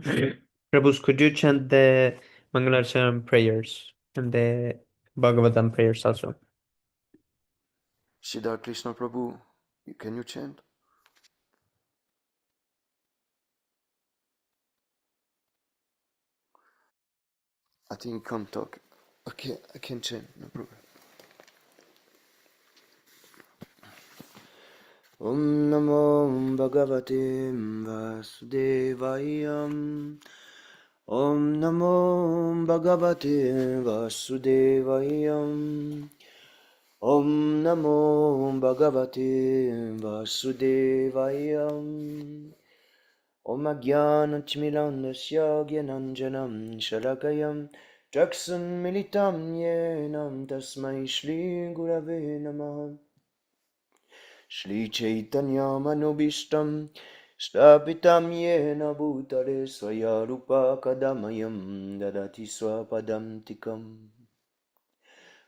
Prabhus, could you chant the Mangalarcharam prayers and the Bhagavatam prayers also? Siddharth Krishna Prabhu, can you chant? I think you can't talk. Okay, I can chant, no problem. Om Namo Bhagavate Vasudevaya. Om Namo Bhagavate Vasudevaya. Om Namo Bhagavate Vasudevaya. Om Ajnanachmilandasya Gyananjanam Shalakayam Jaksun Militam Yenam Tasmai Shri Gurave Namaha. Shri Chaitanya Manubhishtam Stapitam Yena Bhutale Swaya Rupa Kadamayam Dadati Swapadam Tikam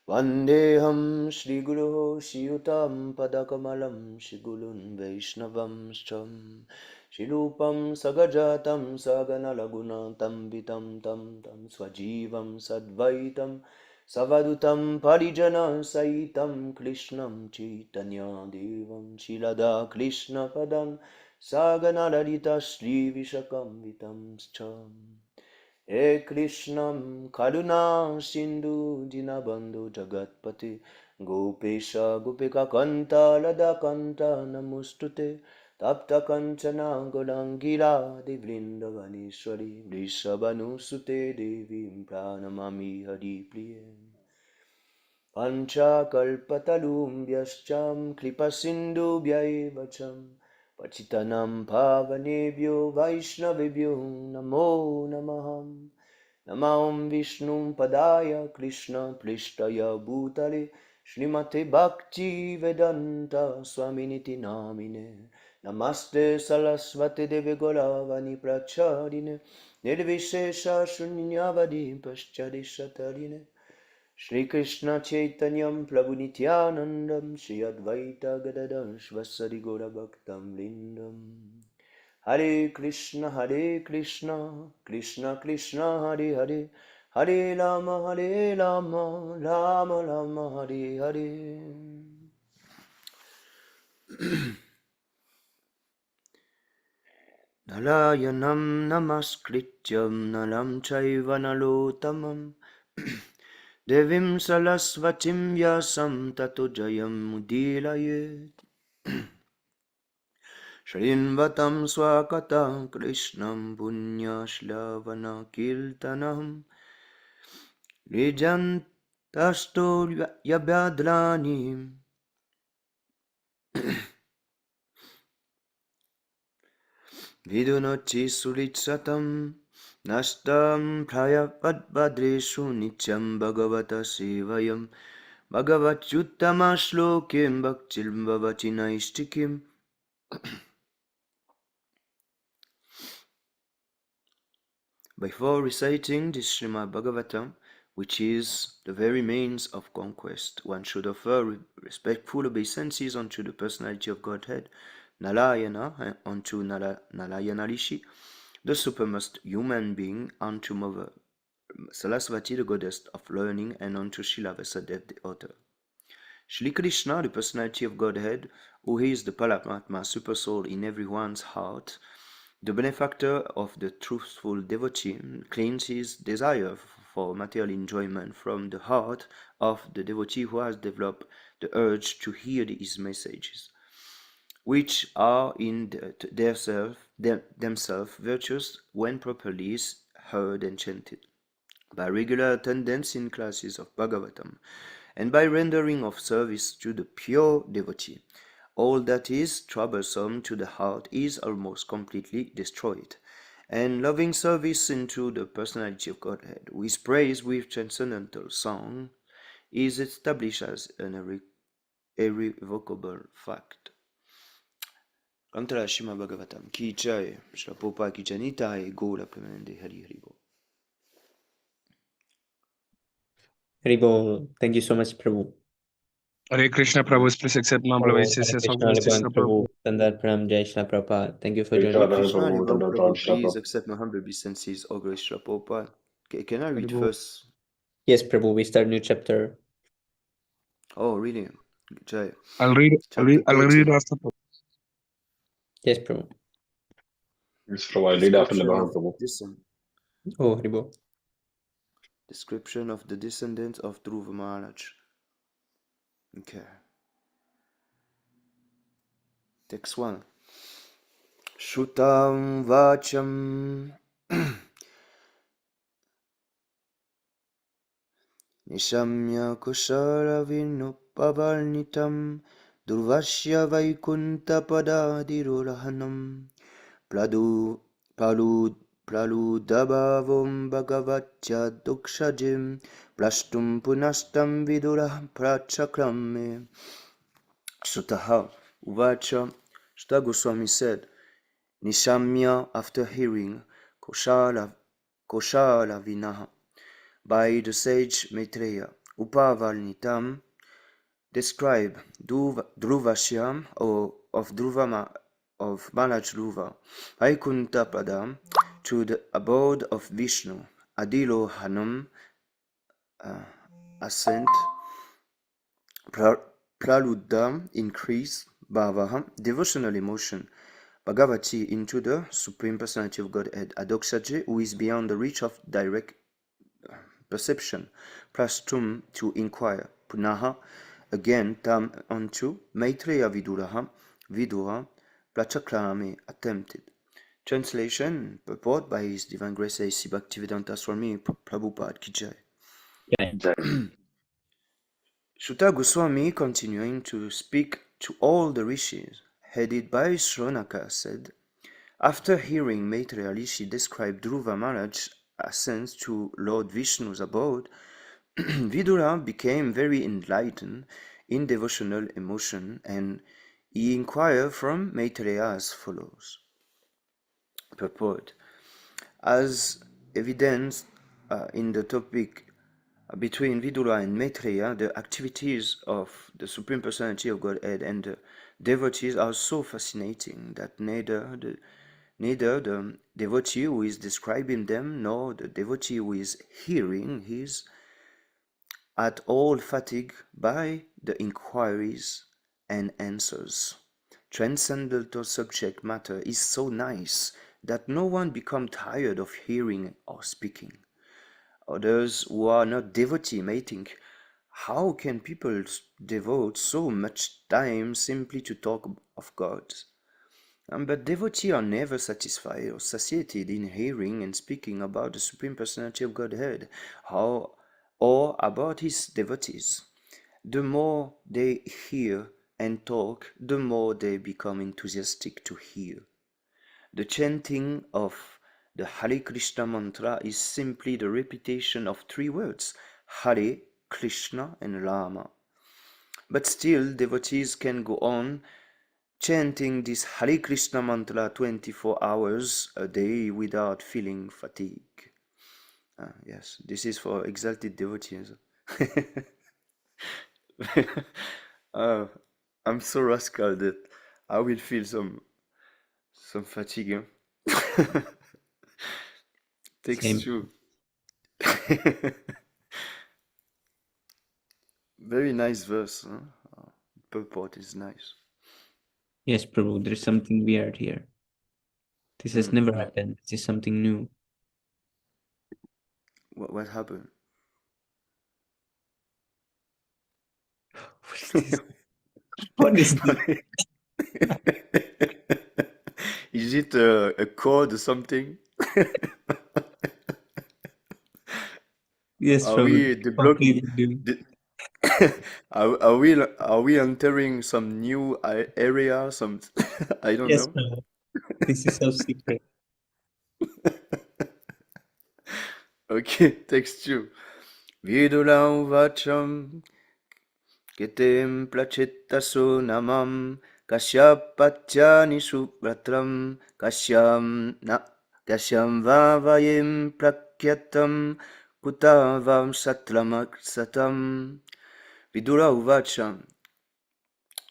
Vandeham Shri Guru Shiyutam Padakamalam Shri Gurun Vaishnavam Shri Rupam Sagajatam Sagana Laguna Tambitam Tam Tam Swajivam Sadvaitam Savadutam Parijana Saitam Krishnam Chaitanya Devam Shilada Krishna Padam Sagana Lalita Shri Vishakam Vitam Scham He Krishnam Karuna Sindhu Dinabandhu Jagatpati Gopesha Gopika Kanta Lada Kanta Namustute Tapta Kanchana Golangira Divrindavaneshwari Vrishabhanusute Devi Pranamami Hari Priye Pancha Kalpatalumbyashcham Kripa Sindhubhyaivacham Pachitanam Pavanebhyo Vaishnavibhyo Namo Namaham Namam Vishnu Padaya Krishna Prishtaya Bhutale Srimate Bhakti Vedanta Swaminiti Namine Namaste Saraswate Deve Goravani Pracharine Nirvishesha Shunyavadi Paschadishatarine Shri Krishna Chaitanyam Prabhu Nityanandam Shri Advaita Gadadam Shvasari Gora Bhaktam Lindam Hare Krishna Krishna Krishna Hare Hare Hare Rama Rama Rama Hare Hare. Narayanam Namaskrityam Naram Chaiva Nalotamam Devim Sarasvatim Vyasam Tato Jayam Mudilayet Shrinvatam Swakata Krishnam Punyashlavana Kirtanam Rijantasto Yabhadrani Vidunoti Suritsatam Nastam Prayapadbadreshu Nityam Bhagavata Sevayam Bhagavatyuttama Shlokim Bhaktil Bhavati Naistikim. Before reciting the Śrīmad-Bhāgavatam, which is the very means of conquest, one should offer respectful obeisances unto the personality of Godhead, Narayana, unto Narayana Rishi, the supermost human being, unto Mother Sarasvati, the goddess of learning, and unto Srila Vyasadeva, the author. Shri Krishna, the personality of Godhead, who is the Paramatma supersoul in everyone's heart, the benefactor of the truthful devotee, cleanses desire for material enjoyment from the heart of the devotee who has developed the urge to hear his messages, which are in themselves virtuous when properly heard and chanted. By regular attendance in classes of Bhagavatam, and by rendering of service to the pure devotee, all that is troublesome to the heart is almost completely destroyed, and loving service into the personality of Godhead, with praise with transcendental song, is established as an irrevocable fact. Canto Śrīmad-Bhāgavatam ki jai, Śrīla Prabhupāda ki jai, Nitai Gaura Premanande Hari Hari Bol. Haribol. Thank you so much, Prabhu. Hare Krishna, Prabhu, please accept my Hare obeisances of Krishna, Justice Libang Prabhu, Prabhu. Tandar Pram, Jai Shri Prabhupada. Thank you for Hare joining. Krishna, Krishna, Prabhu, Libang Danda Prabhu, Shri please Prabhu. accept my humble obeisances, O Grace Shri Prabhupada. Can I read Prabhu. first? Yes, Prabhu, we start new chapter. Oh, really? Jai. I'll read Chapter I'll 13. read after Prabhu. Yes, Prabhu. Yes, Prabhu, I read after Description Libang of Prabhu. Oh, Haribo. Description of the descendants of Dhruva Maharaj. Okay. Text 1. Shrutam Vacham Nishamya Kusara Vinupavarnitam Durvashya Vaikunta Padadirorahanam Pladu Praludabhavam Bhagavatya Dukshajim Plastum Punastam Vidurah Prachakrame Sutaha Uvacha Shta Goswami said, Nishamya, after hearing Koshala Vinaha by the sage Maitreya, Upavarnitam describe Dhruvashyam of Maharaj Dhruva, Vaikuntha Padam to the abode of Vishnu, Adilohanam ascent, Praludam increase, Bhavaham devotional emotion, Bhagavati into the Supreme Personality of Godhead, Adoksaje who is beyond the reach of direct perception, Prastum to inquire, Punaha again tam onto, Maitreya Vidura, Prachakrame attempted. Translation, purport by His Divine Grace A.C. Bhaktivedanta Swami Prabhupada Ki Jai. Sutta Goswami, continuing to speak to all the rishis, headed by Shronaka, said, after hearing Maitreya Rishi describe Dhruva Maharaj's ascent to Lord Vishnu's abode, Vidura became very enlightened in devotional emotion, and he inquired from Maitreya as follows. Purport. As evidenced in the topic between Vidura and Maitreya, the activities of the Supreme Personality of Godhead and the devotees are so fascinating that neither the devotee who is describing them nor the devotee who is hearing is at all fatigued by the inquiries and answers. Transcendental subject matter is so nice that no one becomes tired of hearing or speaking. Others who are not devotee may think, how can people devote so much time simply to talk of God? But devotees are never satisfied or satiated in hearing and speaking about the Supreme Personality of Godhead or about His devotees. The more they hear and talk, the more they become enthusiastic to hear. The chanting of the Hare Krishna mantra is simply the repetition of three words, Hare, Krishna and Rama. But still, devotees can go on chanting this Hare Krishna mantra 24 hours a day without feeling fatigue. Yes, this is for exalted devotees. I'm so rascal that I will feel some fatigue. Takes Same. two. Very nice verse. Huh? Purport is nice. Yes, Prabhu, there's something weird here. This has never happened. This is something new. What happened? What is this? Is it a code or something? Yes, Are Prabhu. we Completely new. are we entering some new area? Some I don't Yes, know. Prabhu. This is so secret. Okay, text 2. Vidulam vacham kitim plachittasu namam kasyapachani subratram kasyam vavayim prakyatam kutavam satramaksatam. Vidura uvacha,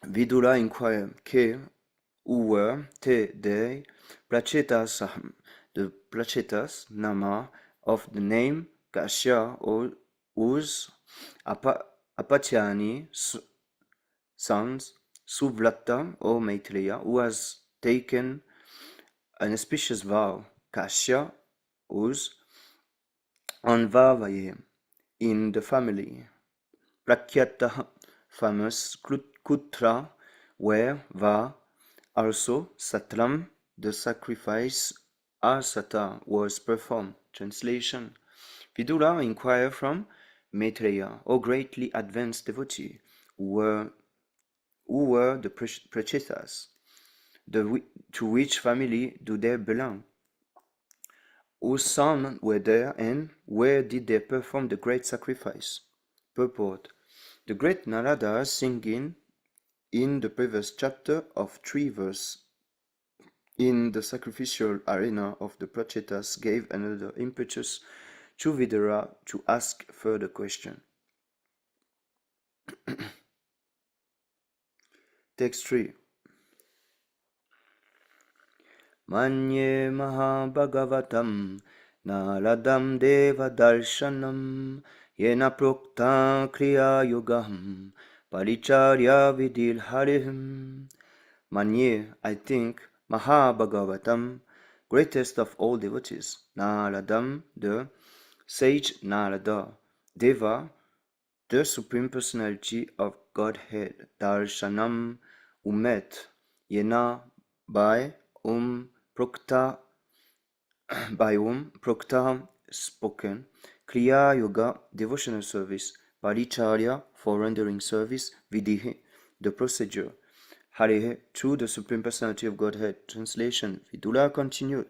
Vidura inquired, Ke, who were te dei placetas the placetas nama of the name Kashya or whose apatiani sons Suvlata or Maitreya, who has taken an auspicious vow, Kashya whose Anvavaye in the family, Prakyata famous Kutra, where Va also Satram, the sacrifice Asata was performed. Translation. Vidura inquired from Maitreya, O greatly advanced devotee, who were the Prachetas, to which family do they belong? Whose sons were there, and where did they perform the great sacrifice? Purport. The great Narada, singing in the previous chapter of 3 verses in the sacrificial arena of the Prachetas, gave another impetus to Vidura to ask further question. Text 3. Manye Mahabhagavatam Naradam Deva Darshanam Yena Prokta Kriya Yogam Paricharya Vidil Harihim. Manye, I think, Mahabhagavatam, greatest of all devotees, Naradam, the sage Narada, Deva, the Supreme Personality of Godhead, Darshanam, who met, Yena, by Prokta, spoken, Kriya Yoga, devotional service, Paricharya, for rendering service, Vidihi, the procedure, Harihe, to the Supreme Personality of Godhead. Translation. Vidula continued,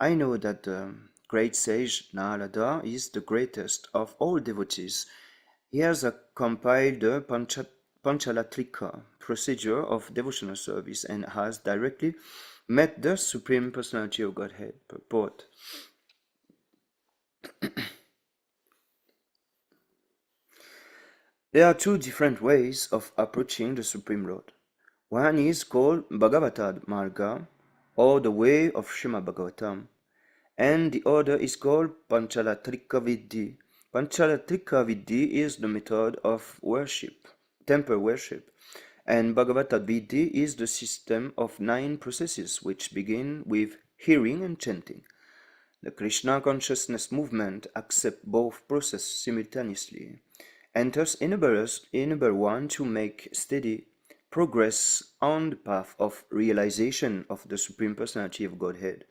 I know that the great sage Narada is the greatest of all devotees. He has compiled the Panchalatrika procedure of devotional service and has directly met the Supreme Personality of Godhead. Purport. There are two different ways of approaching the Supreme Lord. One is called Bhagavata Marga, or the way of Śrīmad-Bhāgavatam, and the other is called Panchalatrika Vidhi. Panchalatrika Vidhi is the method of worship, temple worship, and Bhagavata Vidhi is the system of 9 processes which begin with hearing and chanting. The Krishna consciousness movement accepts both processes simultaneously, and thus enable one to make steady progress on the path of realization of the Supreme Personality of Godhead.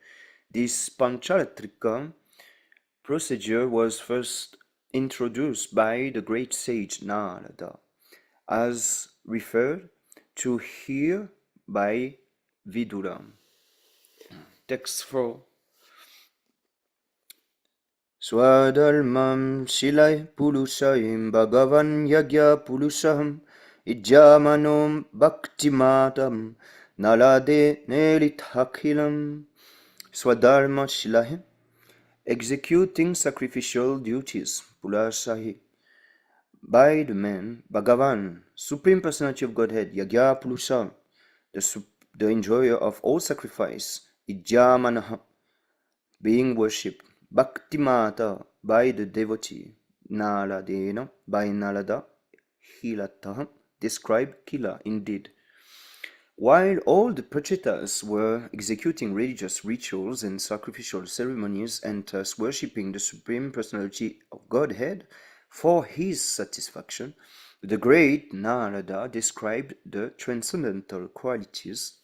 This Panchalatrika procedure was first introduced by the great sage Narada, as referred to here by Vidura. Text 4. Swadharmam Shilai Purushayim Bhagavan Yagya Purushaham Ijamanom Bhaktimatam Nalade Nelithakilam. Swadharma Shilahi, executing sacrificial duties, Pulasahi, by the man, Bhagavan, Supreme Personality of Godhead, Yagya Purusha, the enjoyer of all sacrifice, Ijamanaha, being worshipped, Bhaktimata, by the devotee, Naladena, by Nalada, Hilataha, described Kila, indeed. While all the Prachetas were executing religious rituals and sacrificial ceremonies and thus worshipping the Supreme Personality of Godhead for his satisfaction, the great Narada described the transcendental qualities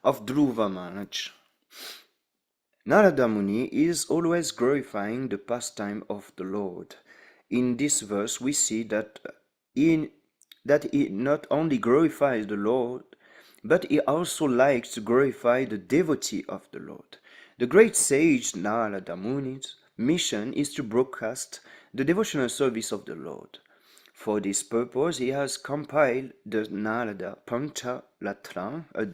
of Dhruva Maharaj. Narada Muni is always glorifying the pastime of the Lord. In this verse, we see that he not only glorifies the Lord, but he also likes to glorify the devotee of the Lord. The great sage Narada Muni's mission is to broadcast the devotional service of the Lord. For this purpose, he has compiled the Narada Panchalatra, a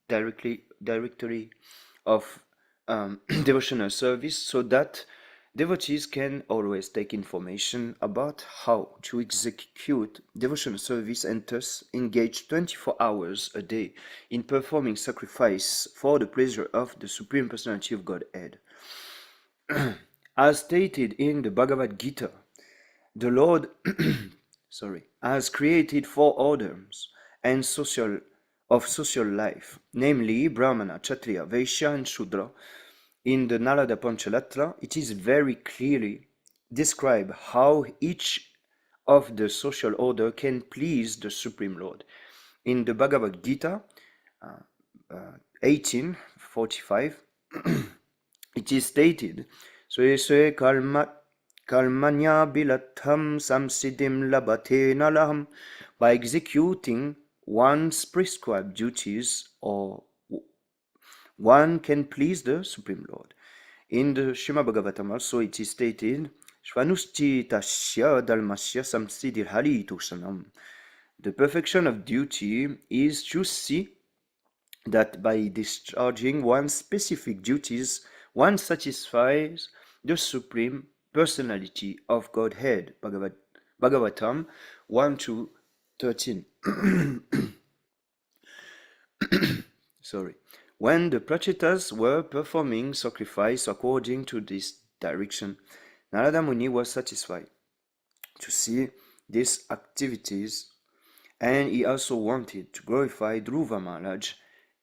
directory of devotional service, so that Devotees can always take information about how to execute devotional service and thus engage 24 hours a day in performing sacrifice for the pleasure of the Supreme Personality of Godhead. As stated in the Bhagavad Gita, the Lord has created 4 orders and social life, namely Brahmana, Kshatriya, Vaishya, and Shudra. In the Nalada Panchalatra, it is very clearly described how each of the social order can please the Supreme Lord. In the Bhagavad Gita 18:45, it is stated, Swe Swe Kalmanya Bilatham Samsiddhim Labate Nalaham. By executing one's prescribed duties, or one can please the Supreme Lord. In the Śrīmad-Bhāgavatam also it is stated, Shvanushti tasya dalmasya samsiddhir hari tusanam. The perfection of duty is to see that by discharging one's specific duties, one satisfies the Supreme Personality of Godhead. Bhagavatam 1-13. Sorry. When the Prachetas were performing sacrifice according to this direction, Narada Muni was satisfied to see these activities, and he also wanted to glorify Dhruva Maharaj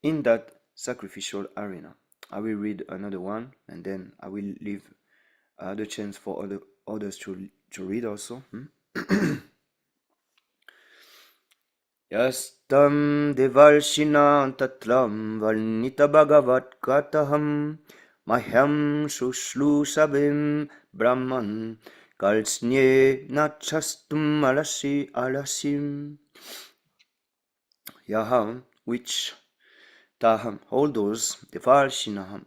in that sacrificial arena. I will read another one, and then I will leave the chance for others to read also. Yastam devalshina tatram valnita bhagavat kataham mahyam shushlushabim brahman kalsnye nachastum alasim. Yaham, which taham, all those devalshinaham,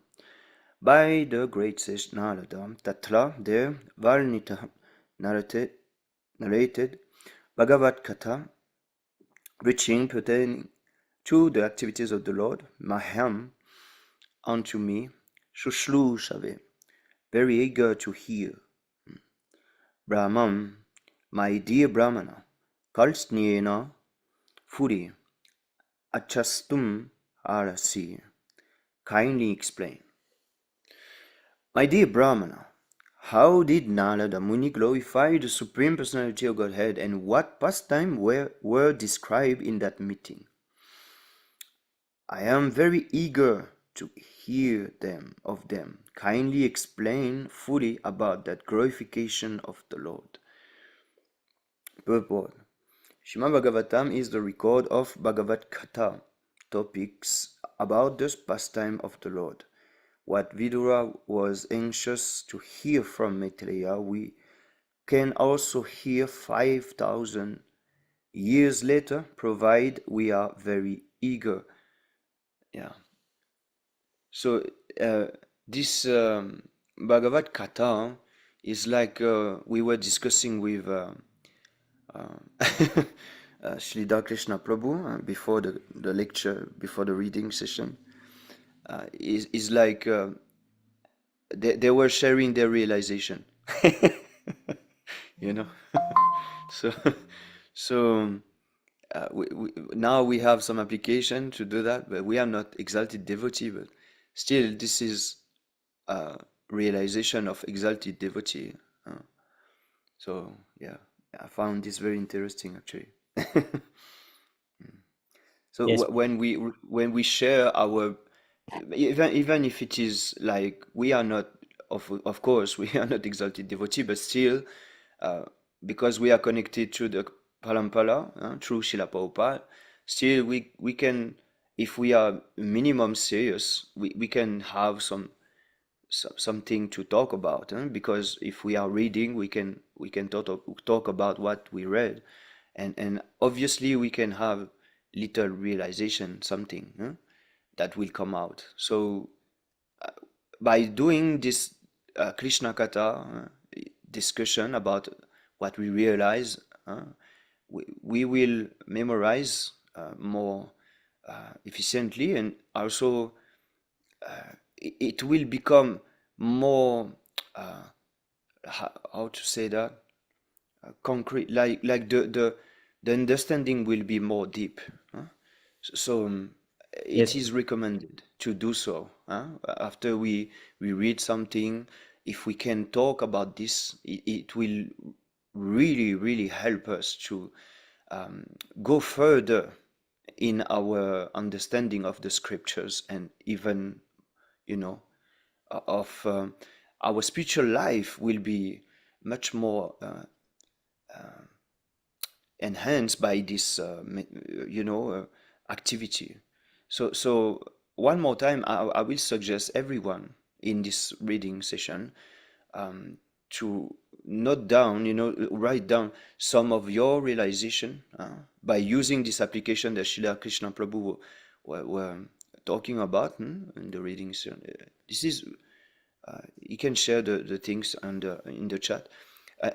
by the great sage Narada, tatra, there, valnita, narrated, bhagavat katha, preaching pertaining to the activities of the Lord, Maham, unto me, Shushlu Shave, very eager to hear. Brahman, my dear Brahmana, Kalsnyena, Furi, Achastum Arasi, kindly explain. My dear Brahmana, how did Narada Muni glorify the Supreme Personality of Godhead, and what pastime were described in that meeting? I am very eager to hear of them. Kindly explain fully about that glorification of the Lord. Purport. Śrīmad-Bhāgavatam is the record of Bhagavad Katha, topics about the pastime of the Lord. What Vidura was anxious to hear from Maitreya, we can also hear 5,000 years later, provided we are very eager. Yeah. So this Bhagavad Katha is like we were discussing with Sridhar Krishna Prabhu before the lecture, before the reading session. Is like they were sharing their realization. You know. so now we have some application to do that, but we are not exalted devotee, but still this is realization of exalted devotee. So yeah, I found this very interesting actually. So Yes. when we share our, even if it is like we are not, of course we are not exalted devotee, but still because we are connected to the Parampara through Srila Prabhupada, still we can, if we are minimum serious, we can have something to talk about, because if we are reading, we can talk about what we read, and obviously we can have little realization, something that will come out. So by doing this Krishna Katha discussion about what we realize, we will memorize more efficiently, and also it will become more how to say that, concrete, like the understanding will be more deep, huh? So it Yes. is recommended to do so, huh? After we read something, if we can talk about this, it will really help us to go further in our understanding of the scriptures, and even, you know, of our spiritual life will be much more enhanced by this activity. So one more time, I will suggest everyone in this reading session to note down, write down some of your realization by using this application that Srila Krishna Prabhu were talking about in the reading session. This is you can share the things in the chat,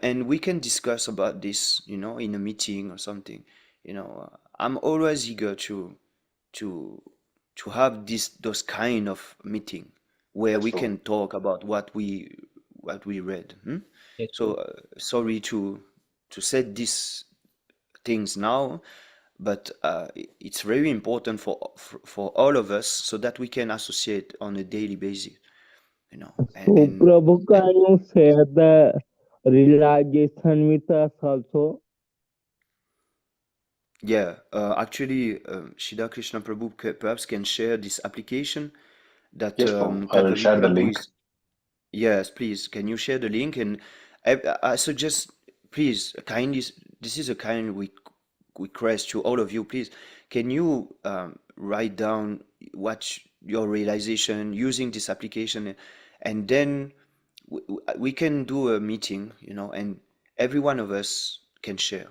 and we can discuss about this, in a meeting or something. I'm always eager to to have those kind of meeting where That's we true. can talk about what we read. Yes, So true. sorry to say these things now, but it's very important for all of us so that we can associate on a daily basis, and, So, and Prabhu, can you share the realization with us also? yeah, actually, Shida Krishna Prabhu perhaps can share this application that Yes, Prabhu. I will Catholic share the Prabhu link. is. Yes, please. Can you share the link? And I suggest, please, kindly, this is a kind request to all of you. Please, can you write down your realization using this application, and then we can do a meeting, and every one of us can share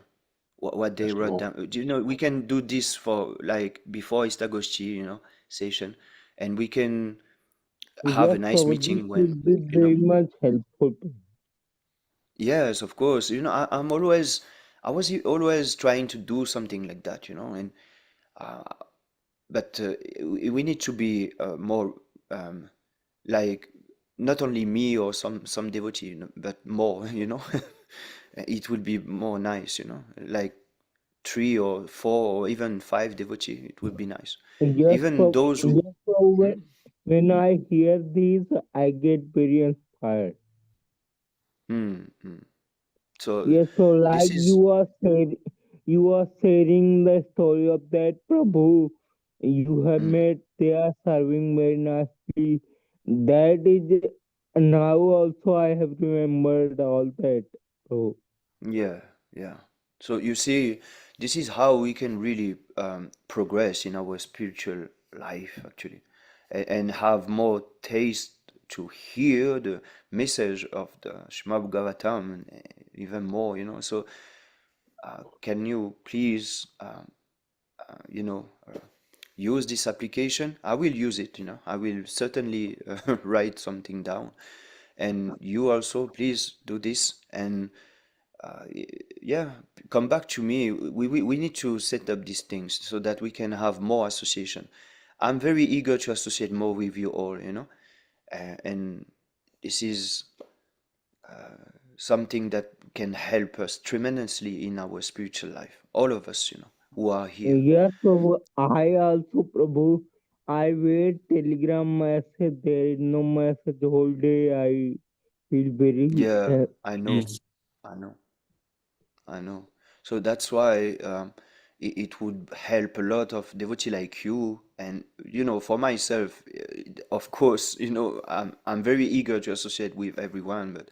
what they Yes, wrote Prabhu. down. We can do this for like before Istagoshi, session, and we can have Yes, a nice Prabhu, this meeting will when, be very much helpful. yes, of course. I was always trying to do something like that, and uh, but we need to be more um, like not only me or some devotee, but more, it would be more nice, like three or four or even five devotee. It would be nice. Yes, Even Prabhu. those who. Yes, Prabhu. Hmm? When I hear these, I get very inspired. Hmm, hmm. So Yes, so this like is. you are sharing the story of that Prabhu you have Hmm. met. They are serving very nicely. That is now also I have remembered all that. So Yeah, yeah. So you see, this is how we can really progress in our spiritual life, actually, and have more taste to hear the message of the Śrīmad-Bhāgavatam, and even more, So, can you please, use this application? I will use it, I will certainly write something down, and you also please do this, and yeah, come back to me. We need to set up these things so that we can have more association. I'm very eager to associate more with you all, and this is something that can help us tremendously in our spiritual life. All of us, who are here. yes, Prabhu. I also Prabhu. I wait telegram message. There is no message whole day. I feel very Yeah, Mm. I know, I know. So that's why it would help a lot of devotee like you, and for myself, of course, I'm very eager to associate with everyone, but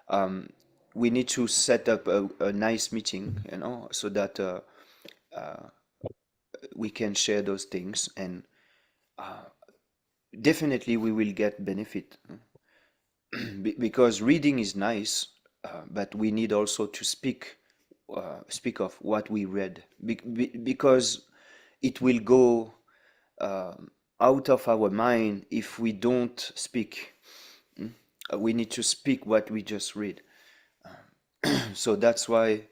um, we need to set up a nice meeting, so that we can share those things, and definitely we will get benefit. Because reading is nice, but we need also to speak of what we read, because it will go out of our mind if we don't speak. We need to speak what we just read. So that's why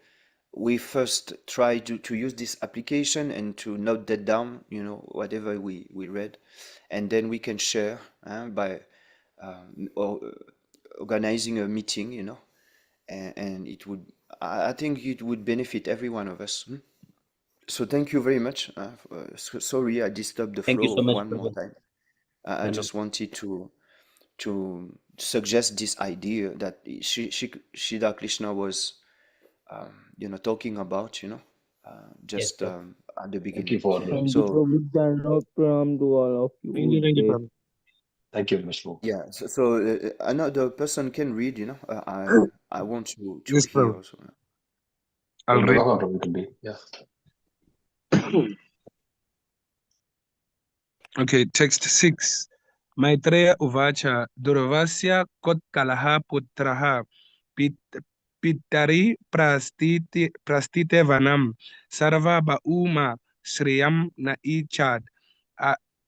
we first try to use this application and to note that down, whatever we read, and then we can share by or organizing a meeting, and I think it would benefit every one of us. So thank you very much. Sorry, I disturbed the Thank you flow so much, one more Prabhu. time. I Yeah, no. just wanted to suggest this idea that Shida Krishna was, talking about, Yes, just Prabhu. at the Thank you beginning. for Thank you, So Prabhu. Dhanavad pranam to all of you Thank you, there. Prabhu. thank you, Mr. yeah, so another person can read, I want to Yes, hear Prabhu. also. I'll No read. problem, it will be. Yeah. Okay, text 6. Maitreya Uvacha Durvasya Kotkalaha Putraha Pit Pitari Prastite Vanam Sarva Bauma Shriyam Na Ichad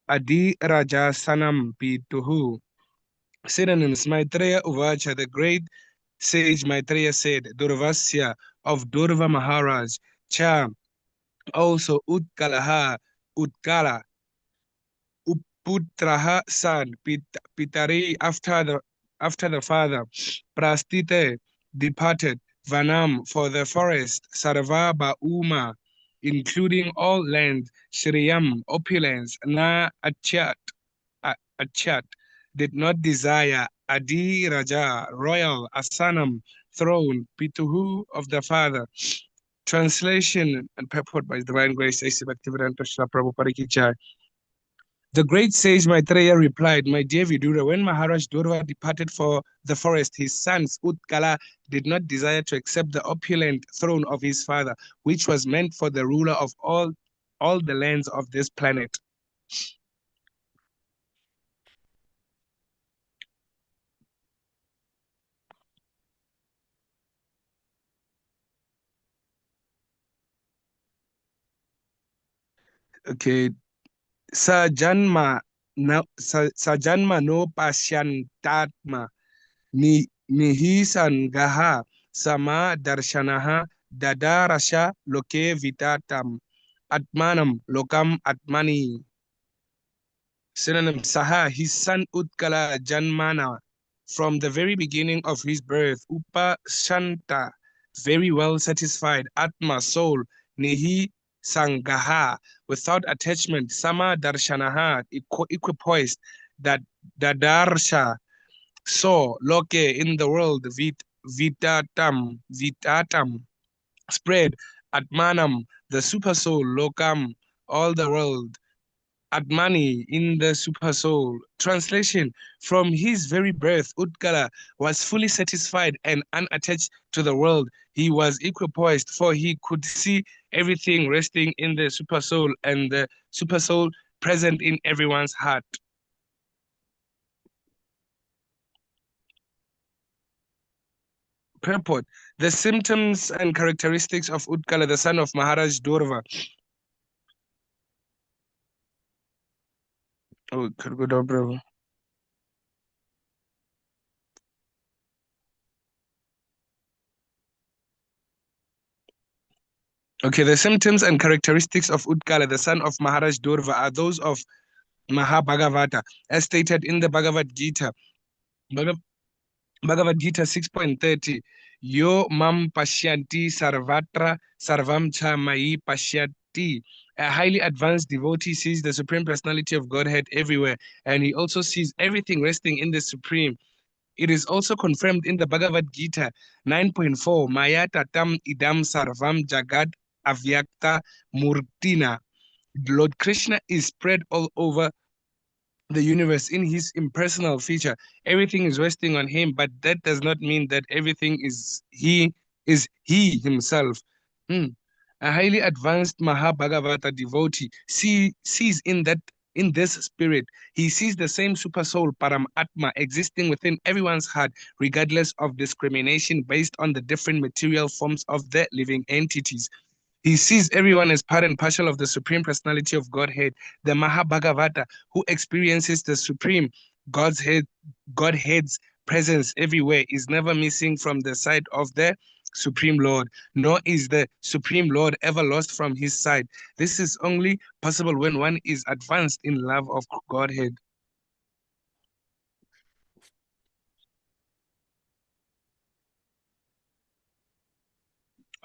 Adi Rajasanam Pituhu. Synonyms: Maitreya Uvacha, the great sage Maitreya said, Durvasya of Durva Maharaj, Cha also Utkalaha, Utkala, Putraha son, Pitari after the father, Prastite departed, Vanam for the forest, Sarva Bauma including all land, Shriyam opulence, Na Achat did not desire, Adi Raja royal, Asanam throne, Pituhu of the father. Translation and purport by His Divine Grace, A.C. Bhaktivedanta Srila Prabhupada Ki Jai. The great sage Maitreya replied, My dear Vidura, when Maharaj Durva departed for the forest, his sons Utkala did not desire to accept the opulent throne of his father, which was meant for the ruler of all the lands of this planet. Okay, Sajanma no Pasyantatma Nihisan Gaha Sama Darshanaha Dadarasha Loke Vitatam Atmanam Lokam Atmani. Synonym: Saha, his son Utkala Janmana, from the very beginning of his birth, Upa Shanta, very well satisfied, Atma, soul, Nihi Sangaha, without attachment, Sama Darshanaha, equipoised, that Dadarsha, saw, Loke, in the world, Vitatam, spread, Atmanam, the super soul, Lokam, all the world, Atmani, in the super soul. Translation: from his very birth, Utkala was fully satisfied and unattached to the world. He was equipoised, for he could see everything resting in the super soul and the super soul present in everyone's heart. Purport: the symptoms and characteristics of Utkala, the son of Maharaj Durva. Oh, could go down, bro. Okay, the symptoms and characteristics of Utkala, the son of Maharaj Durva, are those of Mahabhagavata, as stated in the Bhagavad Gita. Bhagavad Gita 6.30. Yo mam pashyanti sarvatra sarvam cha mai pashyati. A highly advanced devotee sees the Supreme Personality of Godhead everywhere, and he also sees everything resting in the Supreme. It is also confirmed in the Bhagavad Gita 9.4. Maya tatam idam sarvam jagad avyakta murtina. Lord Krishna is spread all over the universe in his impersonal feature. Everything is resting on him, but that does not mean that everything is he himself. A highly advanced Mahabhagavata devotee sees in this spirit. He sees the same super soul Paramatma existing within everyone's heart, regardless of discrimination based on the different material forms of the living entities. He sees everyone as part and parcel of the Supreme Personality of Godhead, the Mahabhagavata, who experiences the Supreme Godhead's presence everywhere, is never missing from the sight of the Supreme Lord, nor is the Supreme Lord ever lost from his sight. This is only possible when one is advanced in love of Godhead.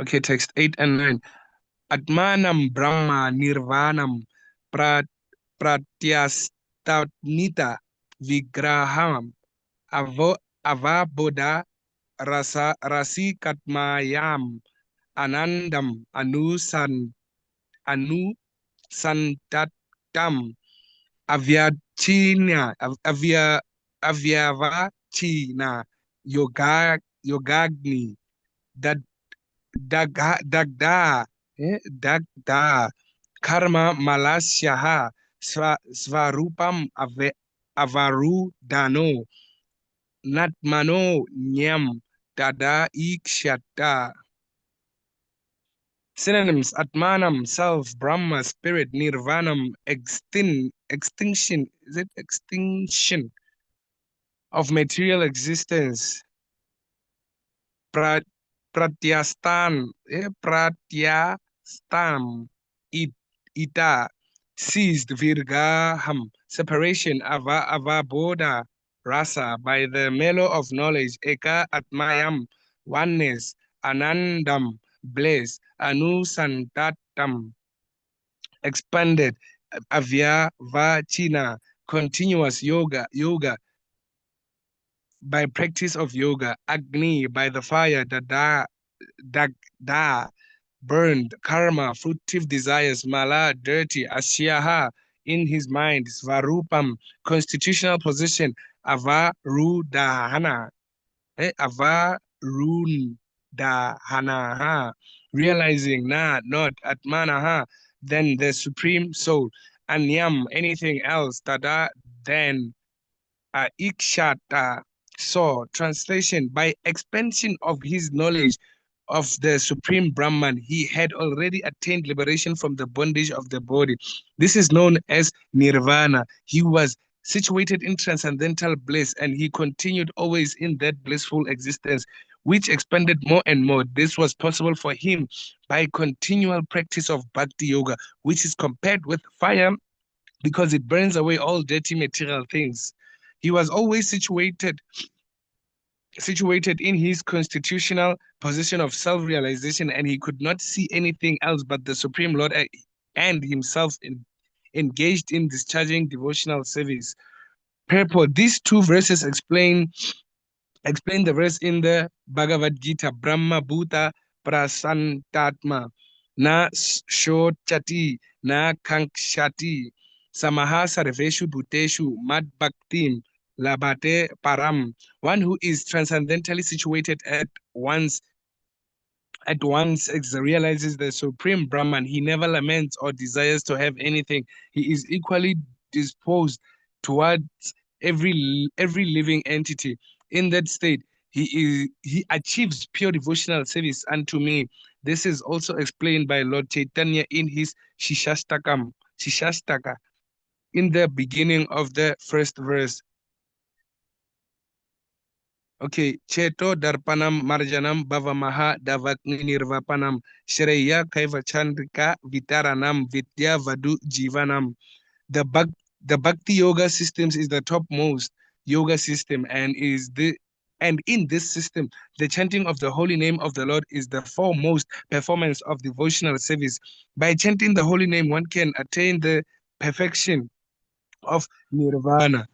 Okay, text 8 and 9. Atmanam Brahma Nirvanam Pratyastatnita Vigraham Avaboda Rasikatmayam Anandam Anusantatam Avyavachina Yogagni Dad Dagda Karma Malasyaha Svarupam Avarudano Natmano Nyam Dada Ikshata. Synonyms: Atmanam, self; Brahma, spirit; Nirvanam, extinction. Is it extinction of material existence? Pratyastan, pratyastam, ita, ceased; Virgaham, separation; Avaboda, rasa, by the mellow of knowledge; Eka atmayam, oneness; Anandam, bliss; Anusantatam, expanded; Avyavachina, continuous; yoga, by practice of yoga; Agni, by the fire; Dagda, burned; Karma, fruitive desires; Mala, dirty; Asyaha, in his mind; Svarupam, constitutional position; Avarudhana, Avarudhana, realizing; not; Atmanaha, then the supreme soul; Anyam, anything else; Tada, then; Ikshata, saw. Translation: by expansion of his knowledge of the Supreme Brahman, he had already attained liberation from the bondage of the body. This is known as Nirvana. He was situated in transcendental bliss, and he continued always in that blissful existence, which expanded more and more. This was possible for him by continual practice of Bhakti Yoga, which is compared with fire because it burns away all dirty material things. He was always situated in his constitutional position of self-realization, and he could not see anything else but the Supreme Lord and himself engaged in discharging devotional service. Purport: these two verses explain the verse in the Bhagavad Gita: Brahma Bhuta Prasantatma na shochati na kankshati samaha sarveshu bhuteshu mad bhaktim labate param. One who is transcendentally situated at once realizes the Supreme Brahman. He never laments or desires to have anything. He is equally disposed towards every living entity. In that state, he achieves pure devotional service unto me. This is also explained by Lord Chaitanya in his Shishastaka, in the beginning of the first verse. Okay, Cheto Darpanam Marjanam Bhavamaha Davakni Nirvapanam Shreya Kaiva Chandrika Vitaranam Vidya Vadu Jivanam. The Bhakti Yoga systems is the topmost yoga system, and in this system, the chanting of the holy name of the Lord is the foremost performance of devotional service. By chanting the holy name, one can attain the perfection of nirvana,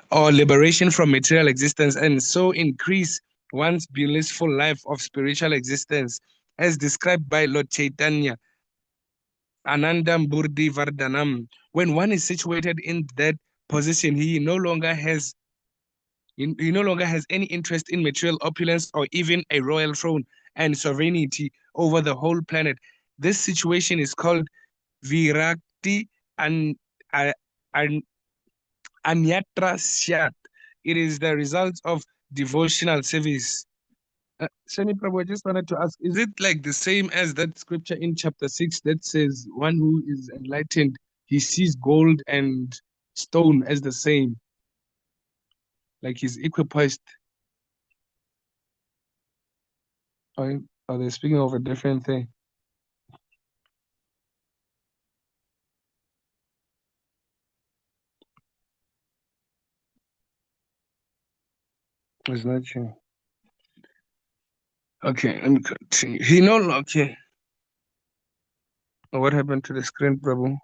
or liberation from material existence, and so increase one's blissful life of spiritual existence, as described by Lord Chaitanya. Anandam Burdi Vardhanam. When one is situated in that position, he no longer has any interest in material opulence or even a royal throne and sovereignty over the whole planet. This situation is called Virakti and Anyatra Syat. It is the result of devotional service. Shani Prabhu, I just wanted to ask, is it like the same as that scripture in chapter 6 that says one who is enlightened, he sees gold and stone as the same, like he's equipoised? Or are they speaking of a different thing? It's not true. Okay, let me continue. He no okay. What happened to the screen, Prabhu?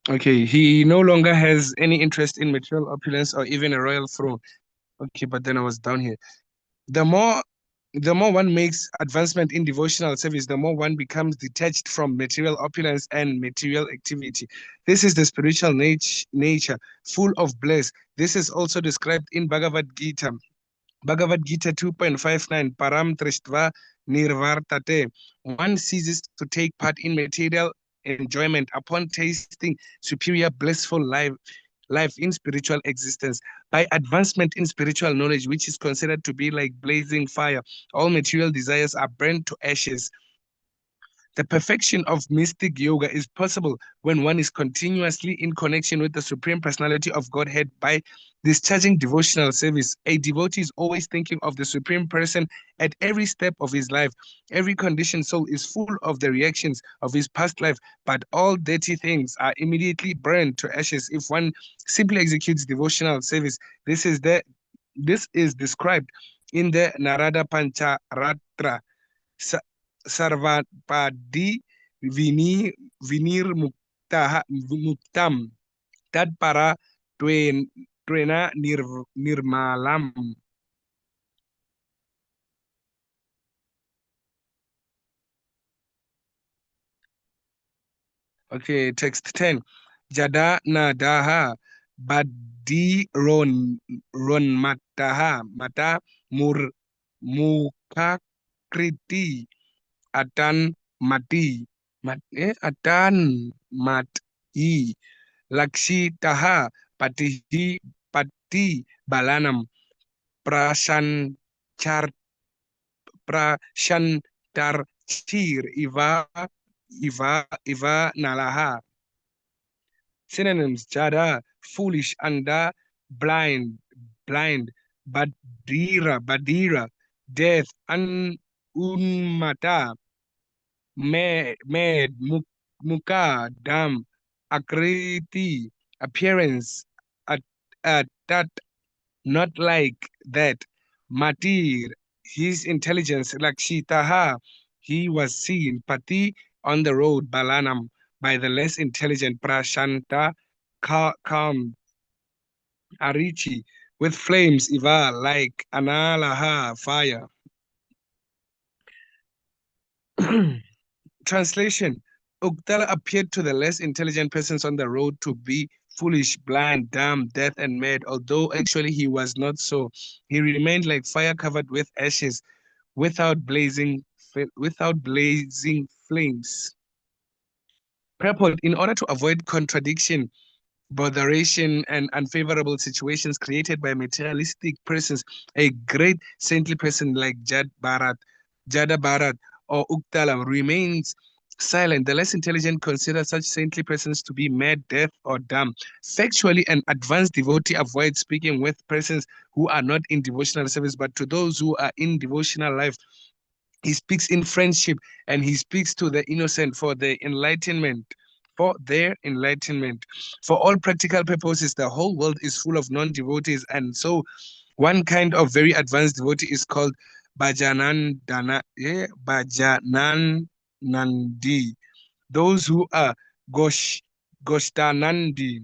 Okay, he no longer has any interest in material opulence or even a royal throne. Okay, but then I was down here. The more one makes advancement in devotional service, the more one becomes detached from material opulence and material activity. This is the spiritual nature, full of bliss. This is also described in Bhagavad Gita. Bhagavad Gita 2.59, Param Trishtva Nirvartate. One ceases to take part in material enjoyment upon tasting superior blissful life in spiritual existence. By advancement in spiritual knowledge, which is considered to be like blazing fire, all material desires are burned to ashes. The perfection of mystic yoga is possible when one is continuously in connection with the Supreme Personality of Godhead by discharging devotional service. A devotee is always thinking of the Supreme Person at every step of his life. Every conditioned soul is full of the reactions of his past life, but all dirty things are immediately burned to ashes if one simply executes devotional service. This is described in the Narada Pancharatra. Sarvapadi vinir muktam tad para twena nirmalam. Okay, text 10. Jada nadaha badi ron mataha mata mur mukakriti atan atan mati laksi taha pati balanam prasanchar prashantarchir iva nalaha. Synonyms: jada, foolish, anda, blind, badira, death, unmata, mad, muka, dam, akriti, appearance, that, not like that, matir, his intelligence, lakshitaha, he was seen, pati, on the road, balanam, by the less intelligent, prashanta, calm, arichi, with flames, iva, like, analaha, fire. Translation: Uktala appeared to the less intelligent persons on the road to be foolish, blind, dumb, deaf, and mad, although actually he was not so. He remained like fire covered with ashes, without blazing flames. Purport: in order to avoid contradiction, botheration, and unfavorable situations created by materialistic persons, a great saintly person like Jada Bharat, or Uktala remains silent. The less intelligent consider such saintly persons to be mad, deaf, or dumb. Factually, an advanced devotee avoids speaking with persons who are not in devotional service, but to those who are in devotional life, he speaks in friendship, and he speaks to the innocent for their enlightenment. For all practical purposes, the whole world is full of non-devotees, and so one kind of very advanced devotee is called Bhajananandi. Those who are Goshtanandi,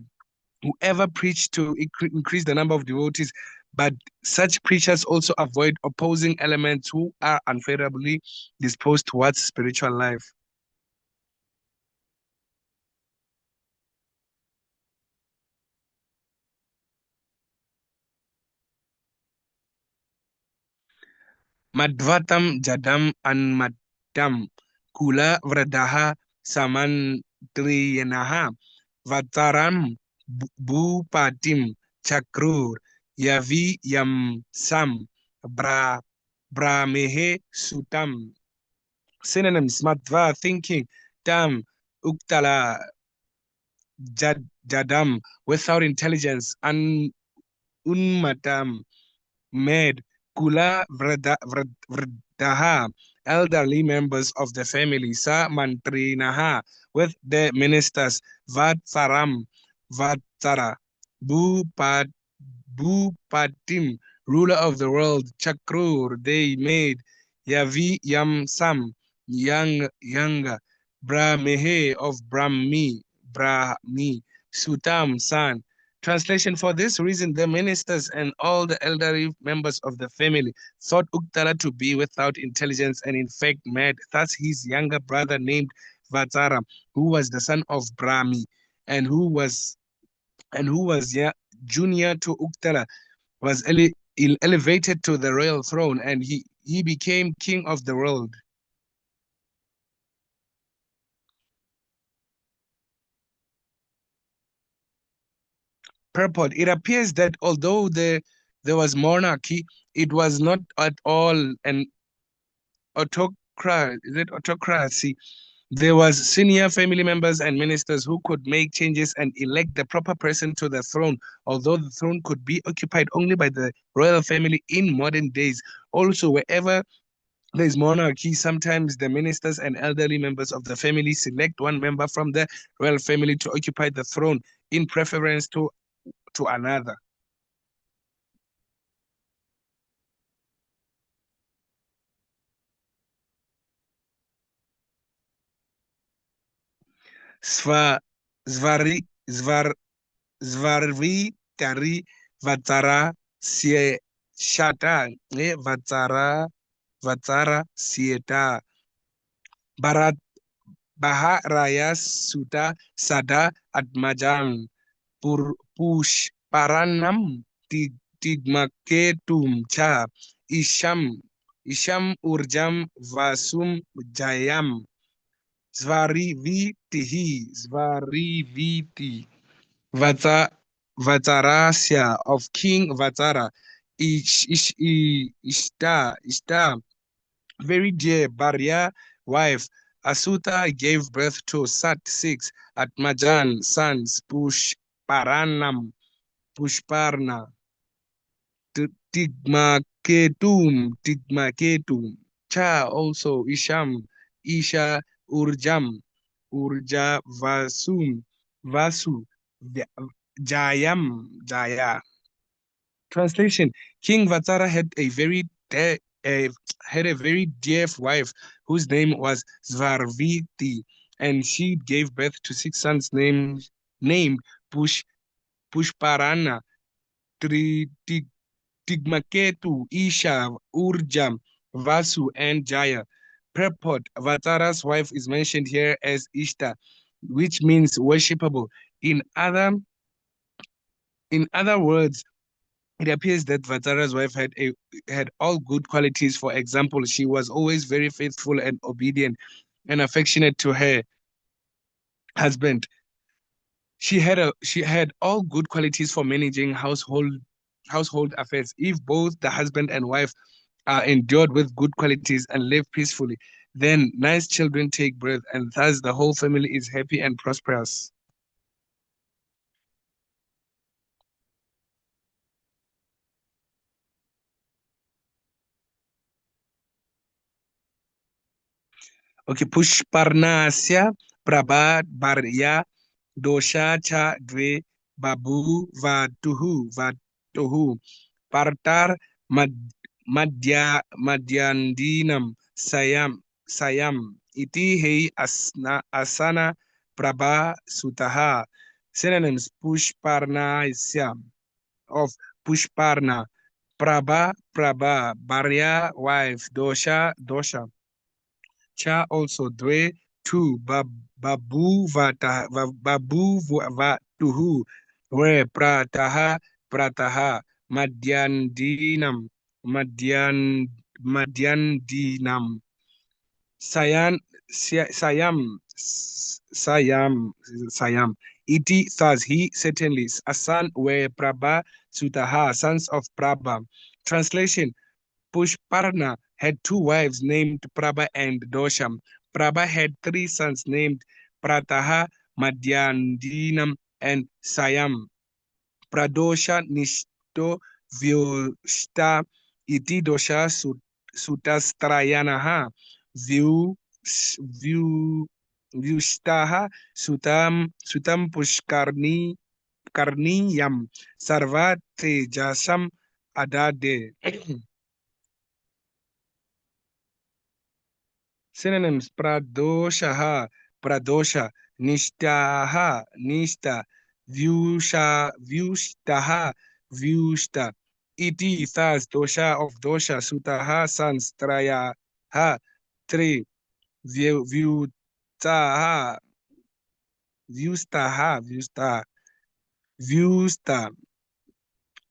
whoever preach to increase the number of devotees, but such preachers also avoid opposing elements who are unfavorably disposed towards spiritual life. Madvatam jadam anmadam kula vradaha samantriyanaha vataram bhupatim chakrur yavi yam sam bramehe sutam. Synonyms: madva, thinking; dam, uktala, jadam, without intelligence; unmatam, mad; kula vrdaha, elderly members of the family; sa mantrinaha, with the ministers; vatsaram, vatsara; bhupatim, ruler of the world, Chakrur, they made Yavi Yam Sam, Yanga, Brahmehe of Brahmi, Sutam San. Translation: for this reason, the ministers and all the elderly members of the family thought Uktara to be without intelligence and in fact mad. Thus his younger brother named Vatara, who was the son of Brahmi, and who was junior to Uktara, was elevated to the royal throne, and he became king of the world. Purport: it appears that although there was monarchy, it was not at all an autocracy. There was senior family members and ministers who could make changes and elect the proper person to the throne, although the throne could be occupied only by the royal family in modern days. Also, wherever there is monarchy, sometimes the ministers and elderly members of the family select one member from the royal family to occupy the throne in preference to another. Svarvitari Vatara Shata Vatara Sieta Barat Baharaya Suta Sada Atmajan Push Paranam Tigmaketum Cha Isham Urjam Vasum Jayam Svariviti Vatarasya of King Vatara Ishta very dear Bharya wife Asuta gave birth to Sat 6 Atmajan sons Pushparanam Pushparna Tigmaketum Cha also Isham Isha Urjam Vasu Jaya. Translation: King Vatara had a very dear wife whose name was Svarviti, and she gave birth to 6 sons named Pushparana, Tigmaketu, Isha, Urjam, Vasu, and Jaya. Purport: Vatara's wife is mentioned here as Ishta, which means worshipable. In other words, it appears that Vatara's wife had all good qualities. For example, she was always very faithful and obedient and affectionate to her husband. She had all good qualities for managing household affairs. If both the husband and wife are endured with good qualities and live peacefully, then nice children take birth, and thus the whole family is happy and prosperous. Okay, Pushparnasya Prabha Bharya Dosha Cha Dve Babu Vatuhu Partar Madhyandinam Sayam Iti Hei Asana Prabha Sutaha. Synonyms: Pushparnasya of Pushparna, Prabha Bharya wife, Dosha Cha also Dve 2 Babu Vatuhu where Prataha Madhyandinam Sayam Iti, thus he certainly a son where Prabha Sutaha, sons of Prabha. Translation: Pushparna had 2 wives named Prabha and Dosham. Prabha had 3 sons named Prataha, Madhyandinam, and Sayam. Pradosha Nishto Vyushta Iti Dosha Sutastrayanaha Vyushtaha Sutam Karniyam Sarva Tejasam adade. Synonyms: pradoshaha, pradosha, nishtaha, nishta, vyusha, vyushtaha, vyushta. Iti, thus, dosha of dosha, sutaha, sons, trayaha, three, vyutaha, vyustaha, vyusta, vyusta,